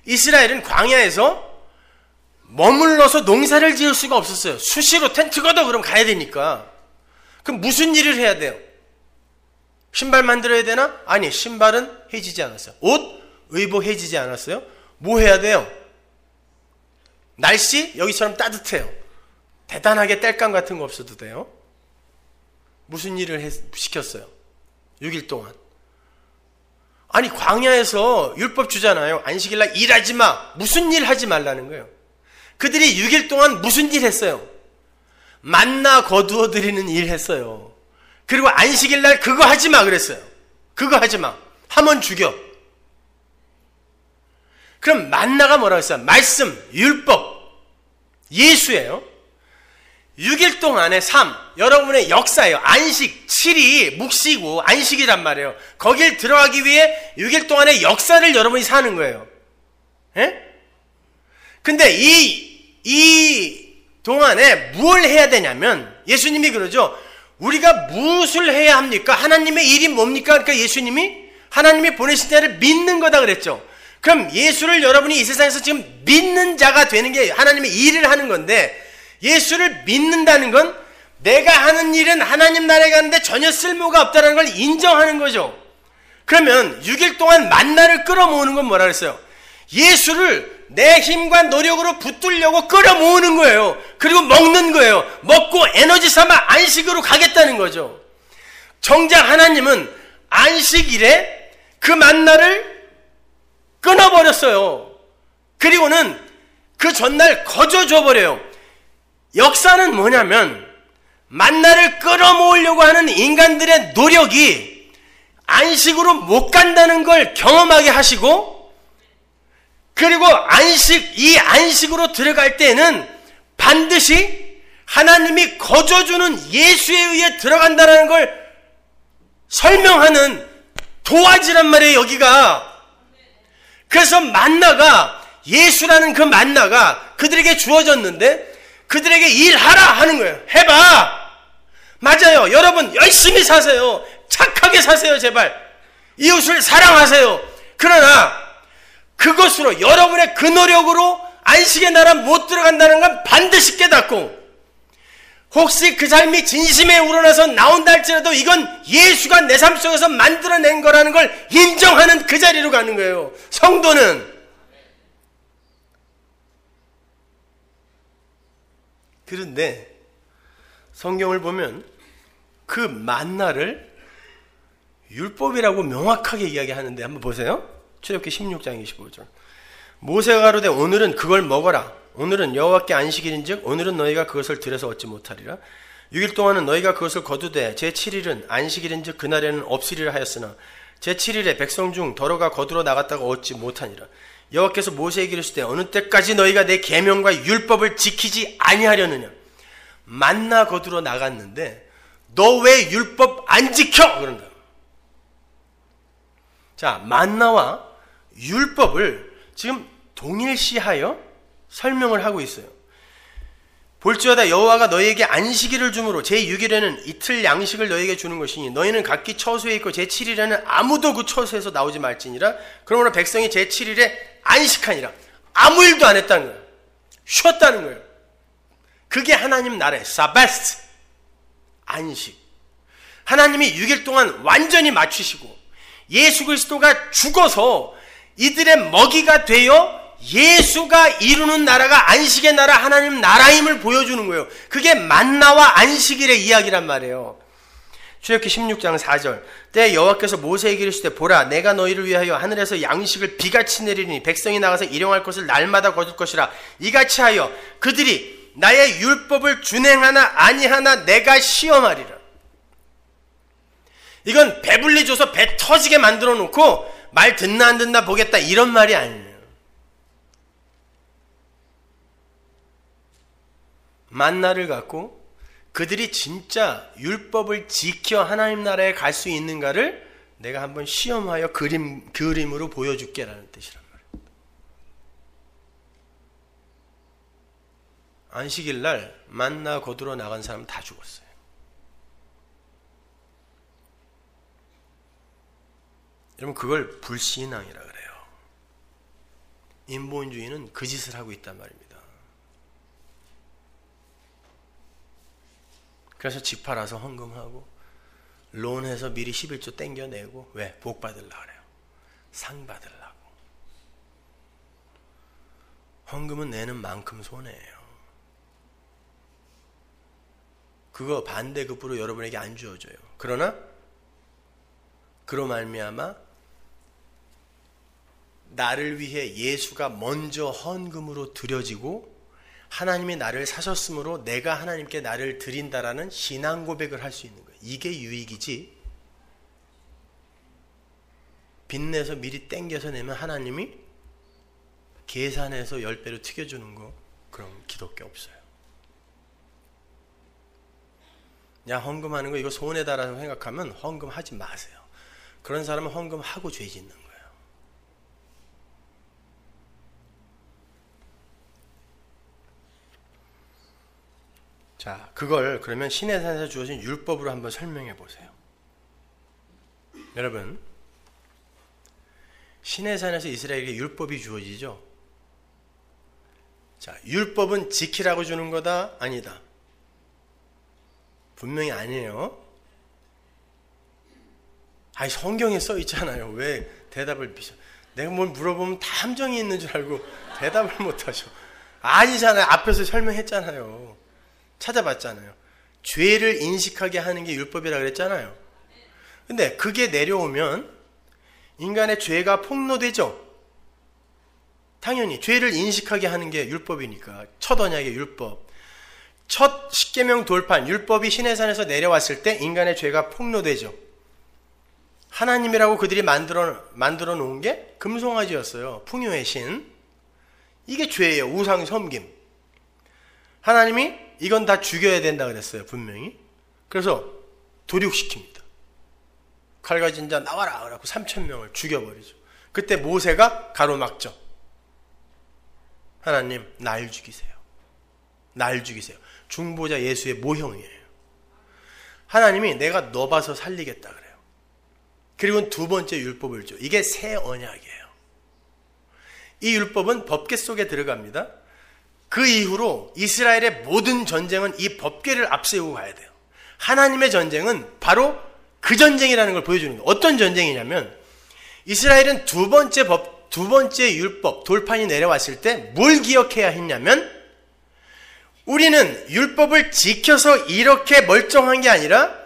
이스라엘은 광야에서 머물러서 농사를 지을 수가 없었어요. 수시로 텐트 걷어 그럼 가야 되니까. 그럼 무슨 일을 해야 돼요? 신발 만들어야 되나? 아니, 신발은 해지지 않았어요. 옷, 의복 해지지 않았어요. 뭐 해야 돼요? 날씨 여기처럼 따뜻해요. 대단하게 땔감 같은 거 없어도 돼요. 무슨 일을 시켰어요? 6일 동안. 아니, 광야에서 율법 주잖아요. 안식일날 일하지 마. 무슨 일 하지 말라는 거예요. 그들이 6일 동안 무슨 일 했어요? 만나 거두어 드리는 일 했어요. 그리고 안식일날 그거 하지 마 그랬어요. 그거 하지 마. 하면 죽여. 그럼 만나가 뭐라고 했어요? 말씀, 율법, 예수예요. 6일 동안의 삶, 여러분의 역사예요. 안식, 7이 묵시고 안식이란 말이에요. 거길 들어가기 위해 6일 동안의 역사를 여러분이 사는 거예요. 예? 근데 이 동안에 뭘 해야 되냐면, 예수님이 그러죠. 우리가 무엇을 해야 합니까? 하나님의 일이 뭡니까? 그러니까 예수님이 하나님이 보내신 자를 믿는 거다 그랬죠. 그럼 예수를 여러분이 이 세상에서 지금 믿는 자가 되는 게 하나님의 일을 하는 건데, 예수를 믿는다는 건 내가 하는 일은 하나님 나라에 가는데 전혀 쓸모가 없다는 걸 인정하는 거죠. 그러면 6일 동안 만나를 끌어모으는 건 뭐라 그랬어요? 예수를 내 힘과 노력으로 붙들려고 끌어모으는 거예요. 그리고 먹는 거예요. 먹고 에너지 삼아 안식으로 가겠다는 거죠. 정작 하나님은 안식일에 그 만나를 끊어버렸어요. 그리고는 그 전날 거저줘버려요. 역사는 뭐냐면, 만나를 끌어모으려고 하는 인간들의 노력이 안식으로 못 간다는 걸 경험하게 하시고, 그리고 이 안식으로 들어갈 때는 반드시 하나님이 거저주는 예수에 의해 들어간다는 걸 설명하는 도화지란 말이에요, 여기가. 그래서 만나가, 예수라는 그 만나가 그들에게 주어졌는데, 그들에게 일하라 하는 거예요. 해봐. 맞아요. 여러분 열심히 사세요. 착하게 사세요. 제발. 이웃을 사랑하세요. 그러나 그것으로, 여러분의 그 노력으로 안식의 나라 못 들어간다는 건 반드시 깨닫고, 혹시 그 삶이 진심에 우러나서 나온다 할지라도 이건 예수가 내 삶 속에서 만들어낸 거라는 걸 인정하는 그 자리로 가는 거예요. 성도는. 그런데 성경을 보면 그 만나를 율법이라고 명확하게 이야기하는데, 한번 보세요. 출애굽기 16장 25절. 모세가 가로되 오늘은 그걸 먹어라. 오늘은 여호와께 안식일인즉 오늘은 너희가 그것을 들여서 얻지 못하리라. 6일 동안은 너희가 그것을 거두되 제7일은 안식일인즉 그날에는 없으리라 하였으나 제7일에 백성 중 더러가 거두러 나갔다가 얻지 못하니라. 여호와께서 모세에게 이르시되 어느 때까지 너희가 내 계명과 율법을 지키지 아니하려느냐. 만나 거두러 나갔는데 너 왜 율법 안 지켜? 그런다. 자, 만나와 율법을 지금 동일시하여 설명을 하고 있어요. 볼지어다 여호와가 너희에게 안식일을 주므로 제6일에는 이틀 양식을 너희에게 주는 것이니 너희는 각기 처소에 있고 제7일에는 아무도 그 처소에서 나오지 말지니라. 그러므로 백성이 제7일에 안식하니라. 아무 일도 안 했다는 거예요. 쉬었다는 거예요. 그게 하나님 나라의 사바스, 안식. 하나님이 6일 동안 완전히 맞추시고 예수 그리스도가 죽어서 이들의 먹이가 되어 예수가 이루는 나라가 안식의 나라, 하나님 나라임을 보여주는 거예요. 그게 만나와 안식일의 이야기란 말이에요. 출애굽기 16장 4절. 때 여호와께서 모세에게 이르시되 보라 내가 너희를 위하여 하늘에서 양식을 비같이 내리니 백성이 나가서 일용할 것을 날마다 거둘 것이라. 이같이 하여 그들이 나의 율법을 준행하나 아니하나 내가 시험하리라. 이건 배불리 줘서 배 터지게 만들어 놓고 말 듣나 안 듣나 보겠다 이런 말이 아니에요. 만나를 갖고 그들이 진짜 율법을 지켜 하나님 나라에 갈 수 있는가를 내가 한번 시험하여 그림으로 보여줄게라는 뜻이란 말이에요. 안식일 날 만나 거두러 나간 사람 다 죽었어요. 여러분 그걸 불신앙이라 그래요. 인본주의는 그 짓을 하고 있단 말입니다. 그래서 집 팔아서 헌금하고 론해서 미리 11조 땡겨내고. 왜? 복 받으려고 그래요. 상 받으려고. 헌금은 내는 만큼 손해예요. 그거 반대급부로 여러분에게 안 주어져요. 그러나 그로 말미암아 나를 위해 예수가 먼저 헌금으로 드려지고 하나님이 나를 사셨으므로 내가 하나님께 나를 드린다라는 신앙 고백을 할 수 있는 거예요. 이게 유익이지. 빚내서 미리 땡겨서 내면 하나님이 계산해서 10배로 튀겨주는 거, 그런 기독교 없어요. 야, 헌금하는 거 이거 손해다라고 생각하면 헌금하지 마세요. 그런 사람은 헌금하고 죄 짓는 거예요. 자, 그걸 그러면 시내산에서 주어진 율법으로 한번 설명해 보세요. 여러분, 시내산에서 이스라엘에게 율법이 주어지죠. 자, 율법은 지키라고 주는 거다? 아니다. 분명히 아니에요. 아니, 성경에 써 있잖아요. 왜 대답을 비춰? 내가 뭘 물어보면 다 함정이 있는 줄 알고 대답을 못 하죠. 아니잖아요. 앞에서 설명했잖아요. 찾아봤잖아요. 죄를 인식하게 하는 게 율법이라 그랬잖아요. 근데 그게 내려오면 인간의 죄가 폭로되죠. 당연히 죄를 인식하게 하는 게 율법이니까. 첫 언약의 율법, 첫 십계명 돌판 율법이 시내산에서 내려왔을 때 인간의 죄가 폭로되죠. 하나님이라고 그들이 만들어 놓은 게 금송아지였어요. 풍요의 신. 이게 죄예요. 우상 섬김. 하나님이 이건 다 죽여야 된다 그랬어요. 분명히. 그래서 도륙시킵니다. 칼 가진 자 나와라 그러고 3,000명을 죽여버리죠. 그때 모세가 가로막죠. 하나님, 날 죽이세요. 날 죽이세요. 중보자 예수의 모형이에요. 하나님이 내가 너 봐서 살리겠다 그래요. 그리고 두 번째 율법을 줘. 이게 새 언약이에요. 이 율법은 법궤 속에 들어갑니다. 그 이후로 이스라엘의 모든 전쟁은 이 법궤를 앞세우고 가야 돼요. 하나님의 전쟁은 바로 그 전쟁이라는 걸 보여주는 거예요. 어떤 전쟁이냐면 이스라엘은 두 번째 율법 돌판이 내려왔을 때 뭘 기억해야 했냐면 우리는 율법을 지켜서 이렇게 멀쩡한 게 아니라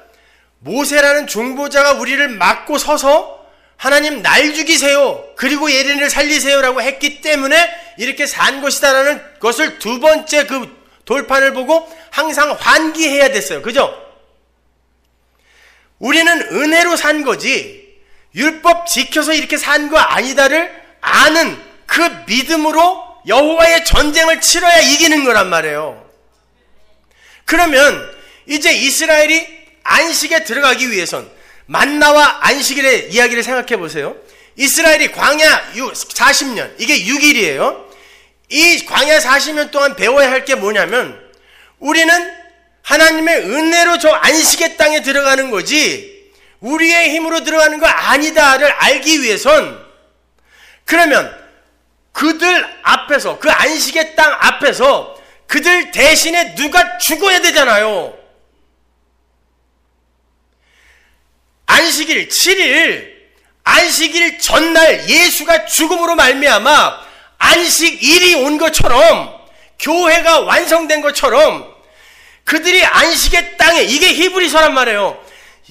모세라는 중보자가 우리를 막고 서서 하나님 날 죽이세요. 그리고 예린을 살리세요라고 했기 때문에 이렇게 산 것이다라는 것을 두 번째 그 돌판을 보고 항상 환기해야 됐어요. 그죠? 우리는 은혜로 산 거지 율법 지켜서 이렇게 산 거 아니다를 아는 그 믿음으로 여호와의 전쟁을 치러야 이기는 거란 말이에요. 그러면 이제 이스라엘이 안식에 들어가기 위해선 만나와 안식일의 이야기를 생각해 보세요. 이스라엘이 광야 40년, 이게 6일이에요. 이 광야 40년 동안 배워야 할 게 뭐냐면 우리는 하나님의 은혜로 저 안식의 땅에 들어가는 거지 우리의 힘으로 들어가는 거 아니다를 알기 위해선 그러면 그들 앞에서 그 안식의 땅 앞에서 그들 대신에 누가 죽어야 되잖아요. 안식일 7일 안식일 전날 예수가 죽음으로 말미암아 안식일이 온 것처럼 교회가 완성된 것처럼 그들이 안식의 땅에 이게 히브리서란 말이에요.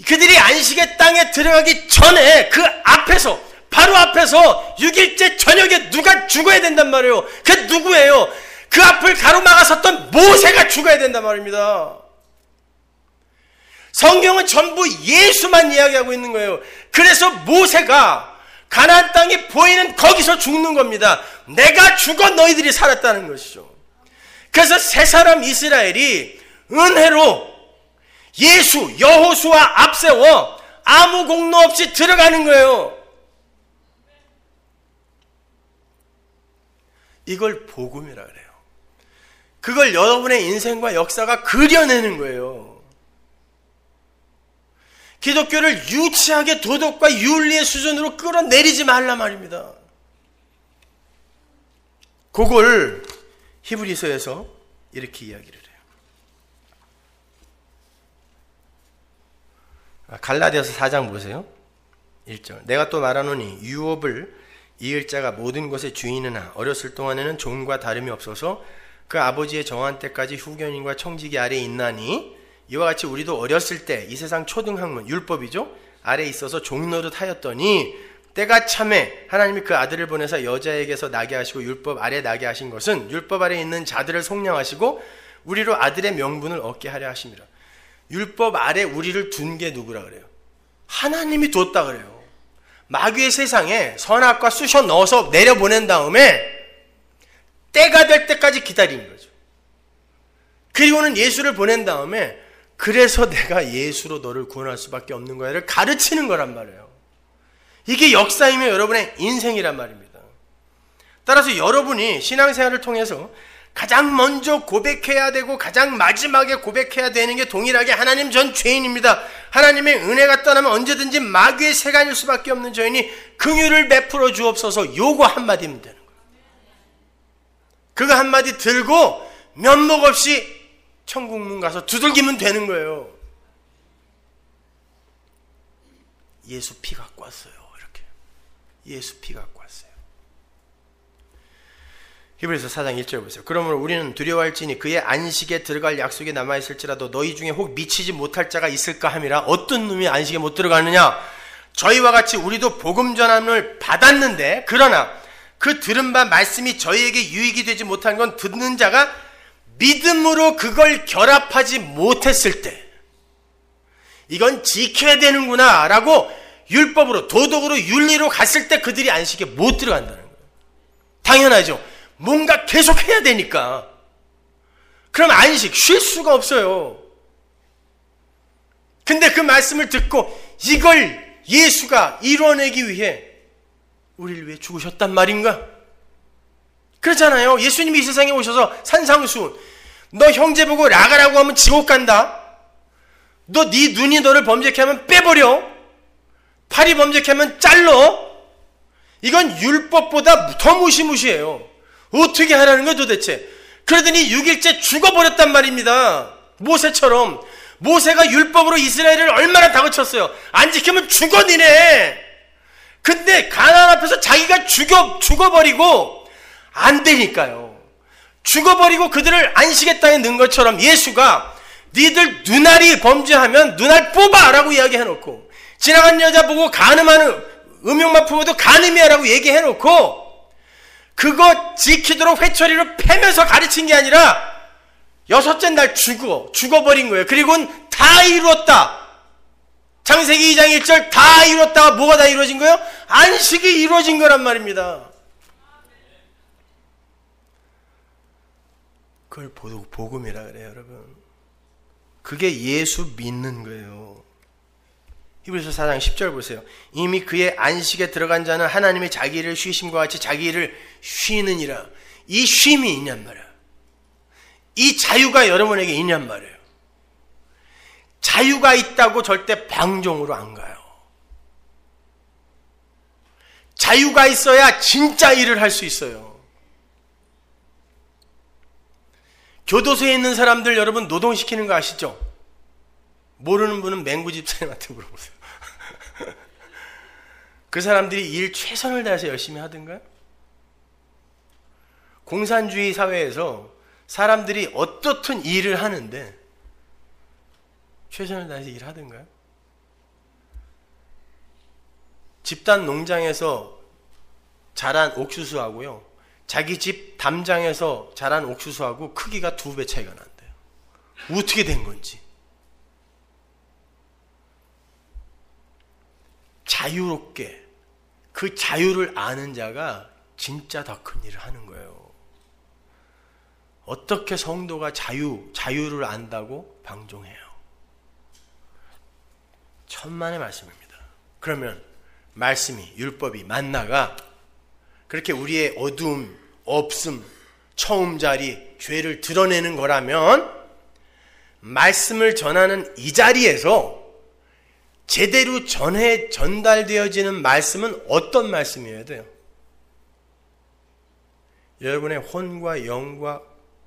그들이 안식의 땅에 들어가기 전에 그 앞에서 바로 앞에서 6일째 저녁에 누가 죽어야 된단 말이에요. 그 누구예요? 그 앞을 가로막아 섰던 모세가 죽어야 된단 말입니다. 성경은 전부 예수만 이야기하고 있는 거예요. 그래서 모세가 가나안 땅이 보이는 거기서 죽는 겁니다. 내가 죽어 너희들이 살았다는 것이죠. 그래서 세 사람 이스라엘이 은혜로 예수 여호수아 앞세워 아무 공로 없이 들어가는 거예요. 이걸 복음이라 그래요. 그걸 여러분의 인생과 역사가 그려내는 거예요. 기독교를 유치하게 도덕과 윤리의 수준으로 끌어내리지 말라 말입니다. 그걸 히브리서에서 이렇게 이야기를 해요. 갈라디아서 4장 보세요. 1절. 내가 또 말하노니 유업을 이을 자가 모든 것의 주인이나 어렸을 동안에는 종과 다름이 없어서 그 아버지의 정한 때까지 후견인과 청지기 아래에 있나니 이와 같이 우리도 어렸을 때 이 세상 초등학문 율법이죠 아래에 있어서 종노릇 하였더니 때가 참에 하나님이 그 아들을 보내사 여자에게서 나게 하시고 율법 아래 나게 하신 것은 율법 아래에 있는 자들을 속량하시고 우리로 아들의 명분을 얻게 하려 하심이라. 율법 아래 우리를 둔 게 누구라 그래요? 하나님이 뒀다 그래요. 마귀의 세상에 선악과 쑤셔 넣어서 내려보낸 다음에 때가 될 때까지 기다린 거죠. 그리고는 예수를 보낸 다음에 그래서 내가 예수로 너를 구원할 수밖에 없는 거야를 가르치는 거란 말이에요. 이게 역사이며 여러분의 인생이란 말입니다. 따라서 여러분이 신앙생활을 통해서 가장 먼저 고백해야 되고 가장 마지막에 고백해야 되는 게 동일하게 하나님 전 죄인입니다. 하나님의 은혜가 떠나면 언제든지 마귀의 세간일 수밖에 없는 저희니 긍휼을 베풀어 주옵소서 요거 한마디면 되는 거예요. 그거 한마디 들고 면목 없이 천국문 가서 두들기면 되는 거예요. 예수 피 갖고 왔어요. 이렇게 예수 피 갖고 왔어요. 히브리서 4장 1절 보세요. 그러므로 우리는 두려워할지니 그의 안식에 들어갈 약속이 남아있을지라도 너희 중에 혹 미치지 못할 자가 있을까 함이라. 어떤 놈이 안식에 못 들어가느냐? 저희와 같이 우리도 복음 전함을 받았는데 그러나 그 들은 바 말씀이 저희에게 유익이 되지 못한 건 듣는 자가 믿음으로 그걸 결합하지 못했을 때 이건 지켜야 되는구나 라고 율법으로 도덕으로 윤리로 갔을 때 그들이 안식에 못 들어간다는 거예요. 당연하죠. 뭔가 계속 해야 되니까. 그럼 안식 쉴 수가 없어요. 근데 그 말씀을 듣고 이걸 예수가 이뤄내기 위해 우리를 위해 죽으셨단 말인가? 그렇잖아요. 예수님이 이 세상에 오셔서 산상수훈, 너 형제 보고 나가라고 하면 지옥 간다. 너 네 눈이 너를 범죄케 하면 빼버려. 팔이 범죄케 하면 잘러. 이건 율법보다 더 무시무시해요. 어떻게 하라는 거야 도대체? 그러더니 6일째 죽어버렸단 말입니다. 모세처럼. 모세가 율법으로 이스라엘을 얼마나 다그쳤어요. 안 지키면 죽어 니네. 근데 가나안 앞에서 자기가 죽어버리고 안 되니까요. 죽어버리고 그들을 안식의 땅에 넣은 것처럼 예수가 니들 눈알이 범죄하면 눈알 뽑아 라고 이야기해놓고 지나간 여자 보고 간음하는 음욕만 품어도 간음이야 라고 얘기해놓고 그거 지키도록 회초리로 패면서 가르친 게 아니라 여섯째 날 죽어버린 거예요. 그리고는 다 이루었다. 창세기 2장 1절 다 이루었다가 뭐가 다 이루어진 거예요? 안식이 이루어진 거란 말입니다. 그걸 복음이라 그래요, 여러분. 그게 예수 믿는 거예요. 히브리서 4장 10절 보세요. 이미 그의 안식에 들어간 자는 하나님의 자기 일을 쉬심과 같이 자기 일을 쉬느니라. 이 쉼이 있냔 말이야. 이 자유가 여러분에게 있냔 말이에요. 자유가 있다고 절대 방종으로 안 가요. 자유가 있어야 진짜 일을 할 수 있어요. 교도소에 있는 사람들 여러분 노동시키는 거 아시죠? 모르는 분은 맹구 집사님한테 물어보세요. 그 사람들이 일 최선을 다해서 열심히 하던가요? 공산주의 사회에서 사람들이 어떻든 일을 하는데 최선을 다해서 일하던가요? 집단 농장에서 자란 옥수수하고요, 자기 집 담장에서 자란 옥수수하고 크기가 2배 차이가 난대요. 어떻게 된 건지. 자유롭게 그 자유를 아는 자가 진짜 더 큰 일을 하는 거예요. 어떻게 성도가 자유를 안다고 방종해요? 천만의 말씀입니다. 그러면 말씀이, 율법이, 만나가 그렇게 우리의 어두움, 없음, 처음자리, 죄를 드러내는 거라면 말씀을 전하는 이 자리에서 제대로 전달되어지는 말씀은 어떤 말씀이어야 돼요? 여러분의 혼과 영과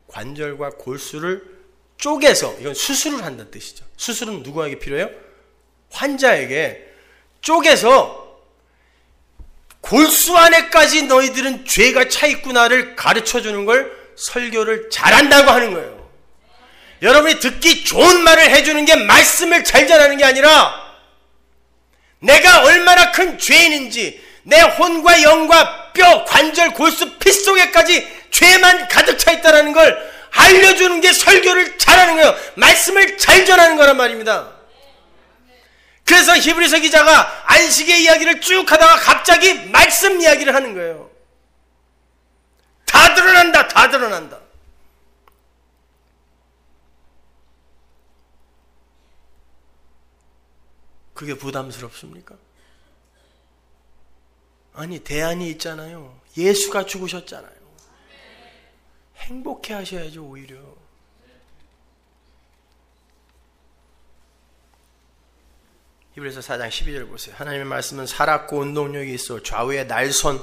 관절과 골수를 쪼개서, 이건 수술을 한다는 뜻이죠. 수술은 누구에게 필요해요? 환자에게 쪼개서 골수 안에까지 너희들은 죄가 차 있구나를 가르쳐 주는 걸 설교를 잘한다고 하는 거예요. 여러분이 듣기 좋은 말을 해주는 게 말씀을 잘 전하는 게 아니라 내가 얼마나 큰 죄인인지 내 혼과 영과 뼈, 관절, 골수, 피 속에까지 죄만 가득 차 있다는 걸 알려주는 게 설교를 잘하는 거예요. 말씀을 잘 전하는 거란 말입니다. 그래서 히브리서 기자가 안식의 이야기를 쭉 하다가 갑자기 말씀 이야기를 하는 거예요. 다 드러난다, 다 드러난다. 그게 부담스럽습니까? 아니, 대안이 있잖아요. 예수가 죽으셨잖아요. 행복해 하셔야죠, 오히려. 히브리서 4장 12절 보세요. 하나님의 말씀은 살았고 운동력이 있어 좌우의 날선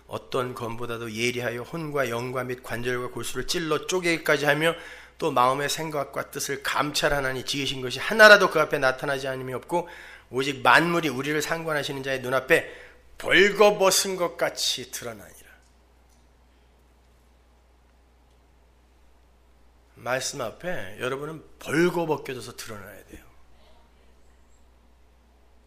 어떤 검보다도 예리하여 혼과 영과 및 관절과 골수를 찔러 쪼개기까지 하며 또 마음의 생각과 뜻을 감찰하나니 지으신 것이 하나라도 그 앞에 나타나지 않음이 없고 오직 만물이 우리를 상관하시는 자의 눈앞에 벌거벗은 것 같이 드러나니라. 말씀 앞에 여러분은 벌거벗겨져서 드러나야 돼요.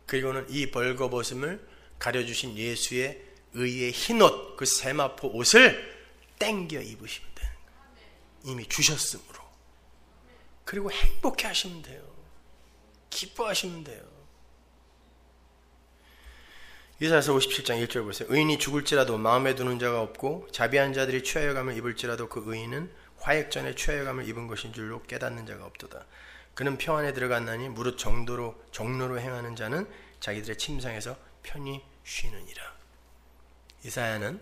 그리고는 이 벌거벗음을 가려주신 예수의 의의 흰옷, 그 세마포 옷을 땡겨 입으시면 되는 거예요. 이미 주셨으므로. 그리고 행복해 하시면 돼요. 기뻐하시면 돼요. 이사야서 57장 1절 보세요. 의인이 죽을지라도 마음에 두는 자가 없고 자비한 자들이 최하여감을 입을지라도 그 의인은 화액전에 최하여감을 입은 것인 줄로 깨닫는 자가 없도다. 그는 평안에 들어갔나니 무릇 정로로 행하는 자는 자기들의 침상에서 편히 쉬느니라. 이사야는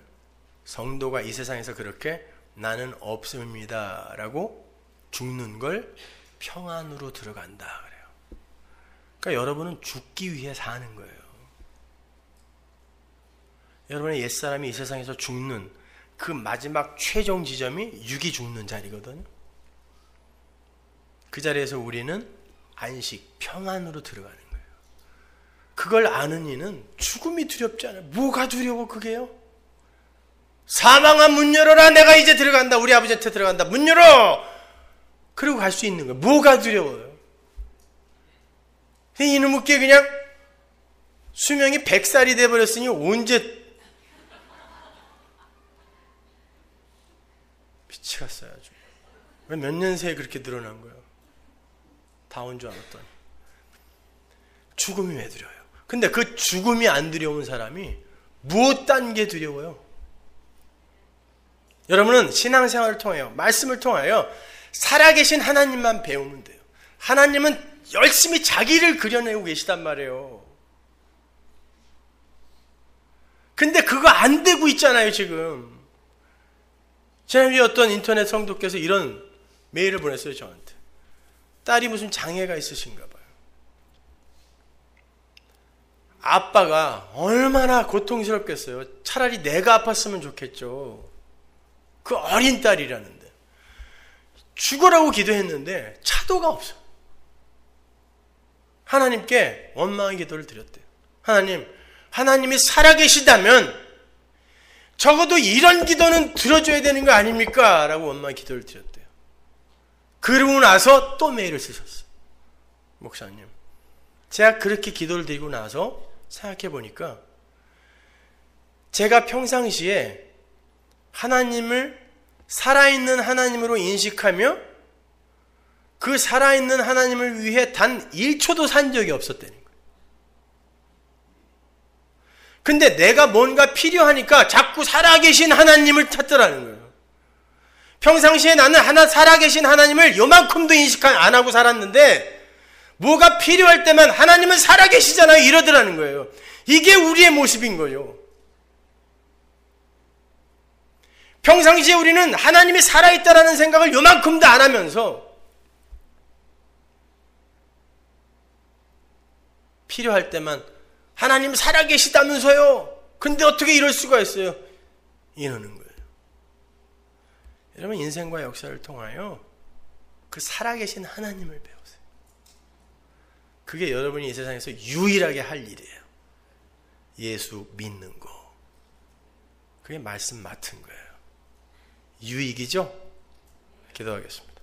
성도가 이 세상에서 그렇게 나는 없습니다 라고 죽는 걸 평안으로 들어간다 그래요. 그러니까 여러분은 죽기 위해 사는 거예요. 여러분의 옛사람이 이 세상에서 죽는 그 마지막 최종 지점이 육이 죽는 자리거든요. 그 자리에서 우리는 안식, 평안으로 들어가는 거예요. 그걸 아는 이는 죽음이 두렵지 않아요. 뭐가 두려워 그게요? 사망아 문 열어라. 내가 이제 들어간다. 우리 아버지한테 들어간다. 문 열어. 그리고 갈 수 있는 거예요. 뭐가 두려워요? 이놈의 그냥 수명이 100살이 돼버렸으니 언제 미치겠어요 아주. 왜 몇 년 새에 그렇게 늘어난 거예요? 다 온 줄 알았더니. 죽음이 왜 두려워요? 근데 그 죽음이 안 두려운 사람이 무엇 딴 게 두려워요? 여러분은 신앙생활을 통하여 말씀을 통하여 살아계신 하나님만 배우면 돼요. 하나님은 열심히 자기를 그려내고 계시단 말이에요. 근데 그거 안 되고 있잖아요 지금. 지난주에 어떤 인터넷 성도께서 이런 메일을 보냈어요 저한테. 딸이 무슨 장애가 있으신가 봐요. 아빠가 얼마나 고통스럽겠어요. 차라리 내가 아팠으면 좋겠죠. 그 어린 딸이라는데. 죽으라고 기도했는데 차도가 없어요. 하나님께 원망의 기도를 드렸대요. 하나님이 살아계시다면 적어도 이런 기도는 들어줘야 되는 거 아닙니까? 라고 원망의 기도를 드렸대요. 그러고 나서 또 메일을 쓰셨어요. 목사님, 제가 그렇게 기도를 드리고 나서 생각해 보니까 제가 평상시에 하나님을 살아있는 하나님으로 인식하며 그 살아있는 하나님을 위해 단 1초도 산 적이 없었다는 거예요. 근데 내가 뭔가 필요하니까 자꾸 살아계신 하나님을 찾더라는 거예요. 평상시에 나는 살아계신 하나님을 요만큼도 인식 안 하고 살았는데 뭐가 필요할 때만 하나님은 살아계시잖아요 이러더라는 거예요. 이게 우리의 모습인 거예요. 평상시에 우리는 하나님이 살아있다라는 생각을 요만큼도 안 하면서 필요할 때만 하나님 살아계시다면서요. 근데 어떻게 이럴 수가 있어요? 이러는 거예요. 여러분 인생과 역사를 통하여 그 살아계신 하나님을 배우세요. 그게 여러분이 이 세상에서 유일하게 할 일이에요. 예수 믿는 거. 그게 말씀 맡은 거예요. 유익이죠? 기도하겠습니다.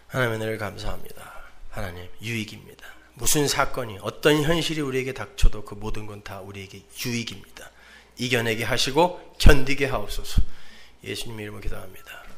하나님 은혜를 감사합니다. 하나님 유익입니다. 무슨 사건이 어떤 현실이 우리에게 닥쳐도 그 모든 건 다 우리에게 유익입니다. 이겨내게 하시고 견디게 하옵소서. 예수님 이름으로 기도합니다.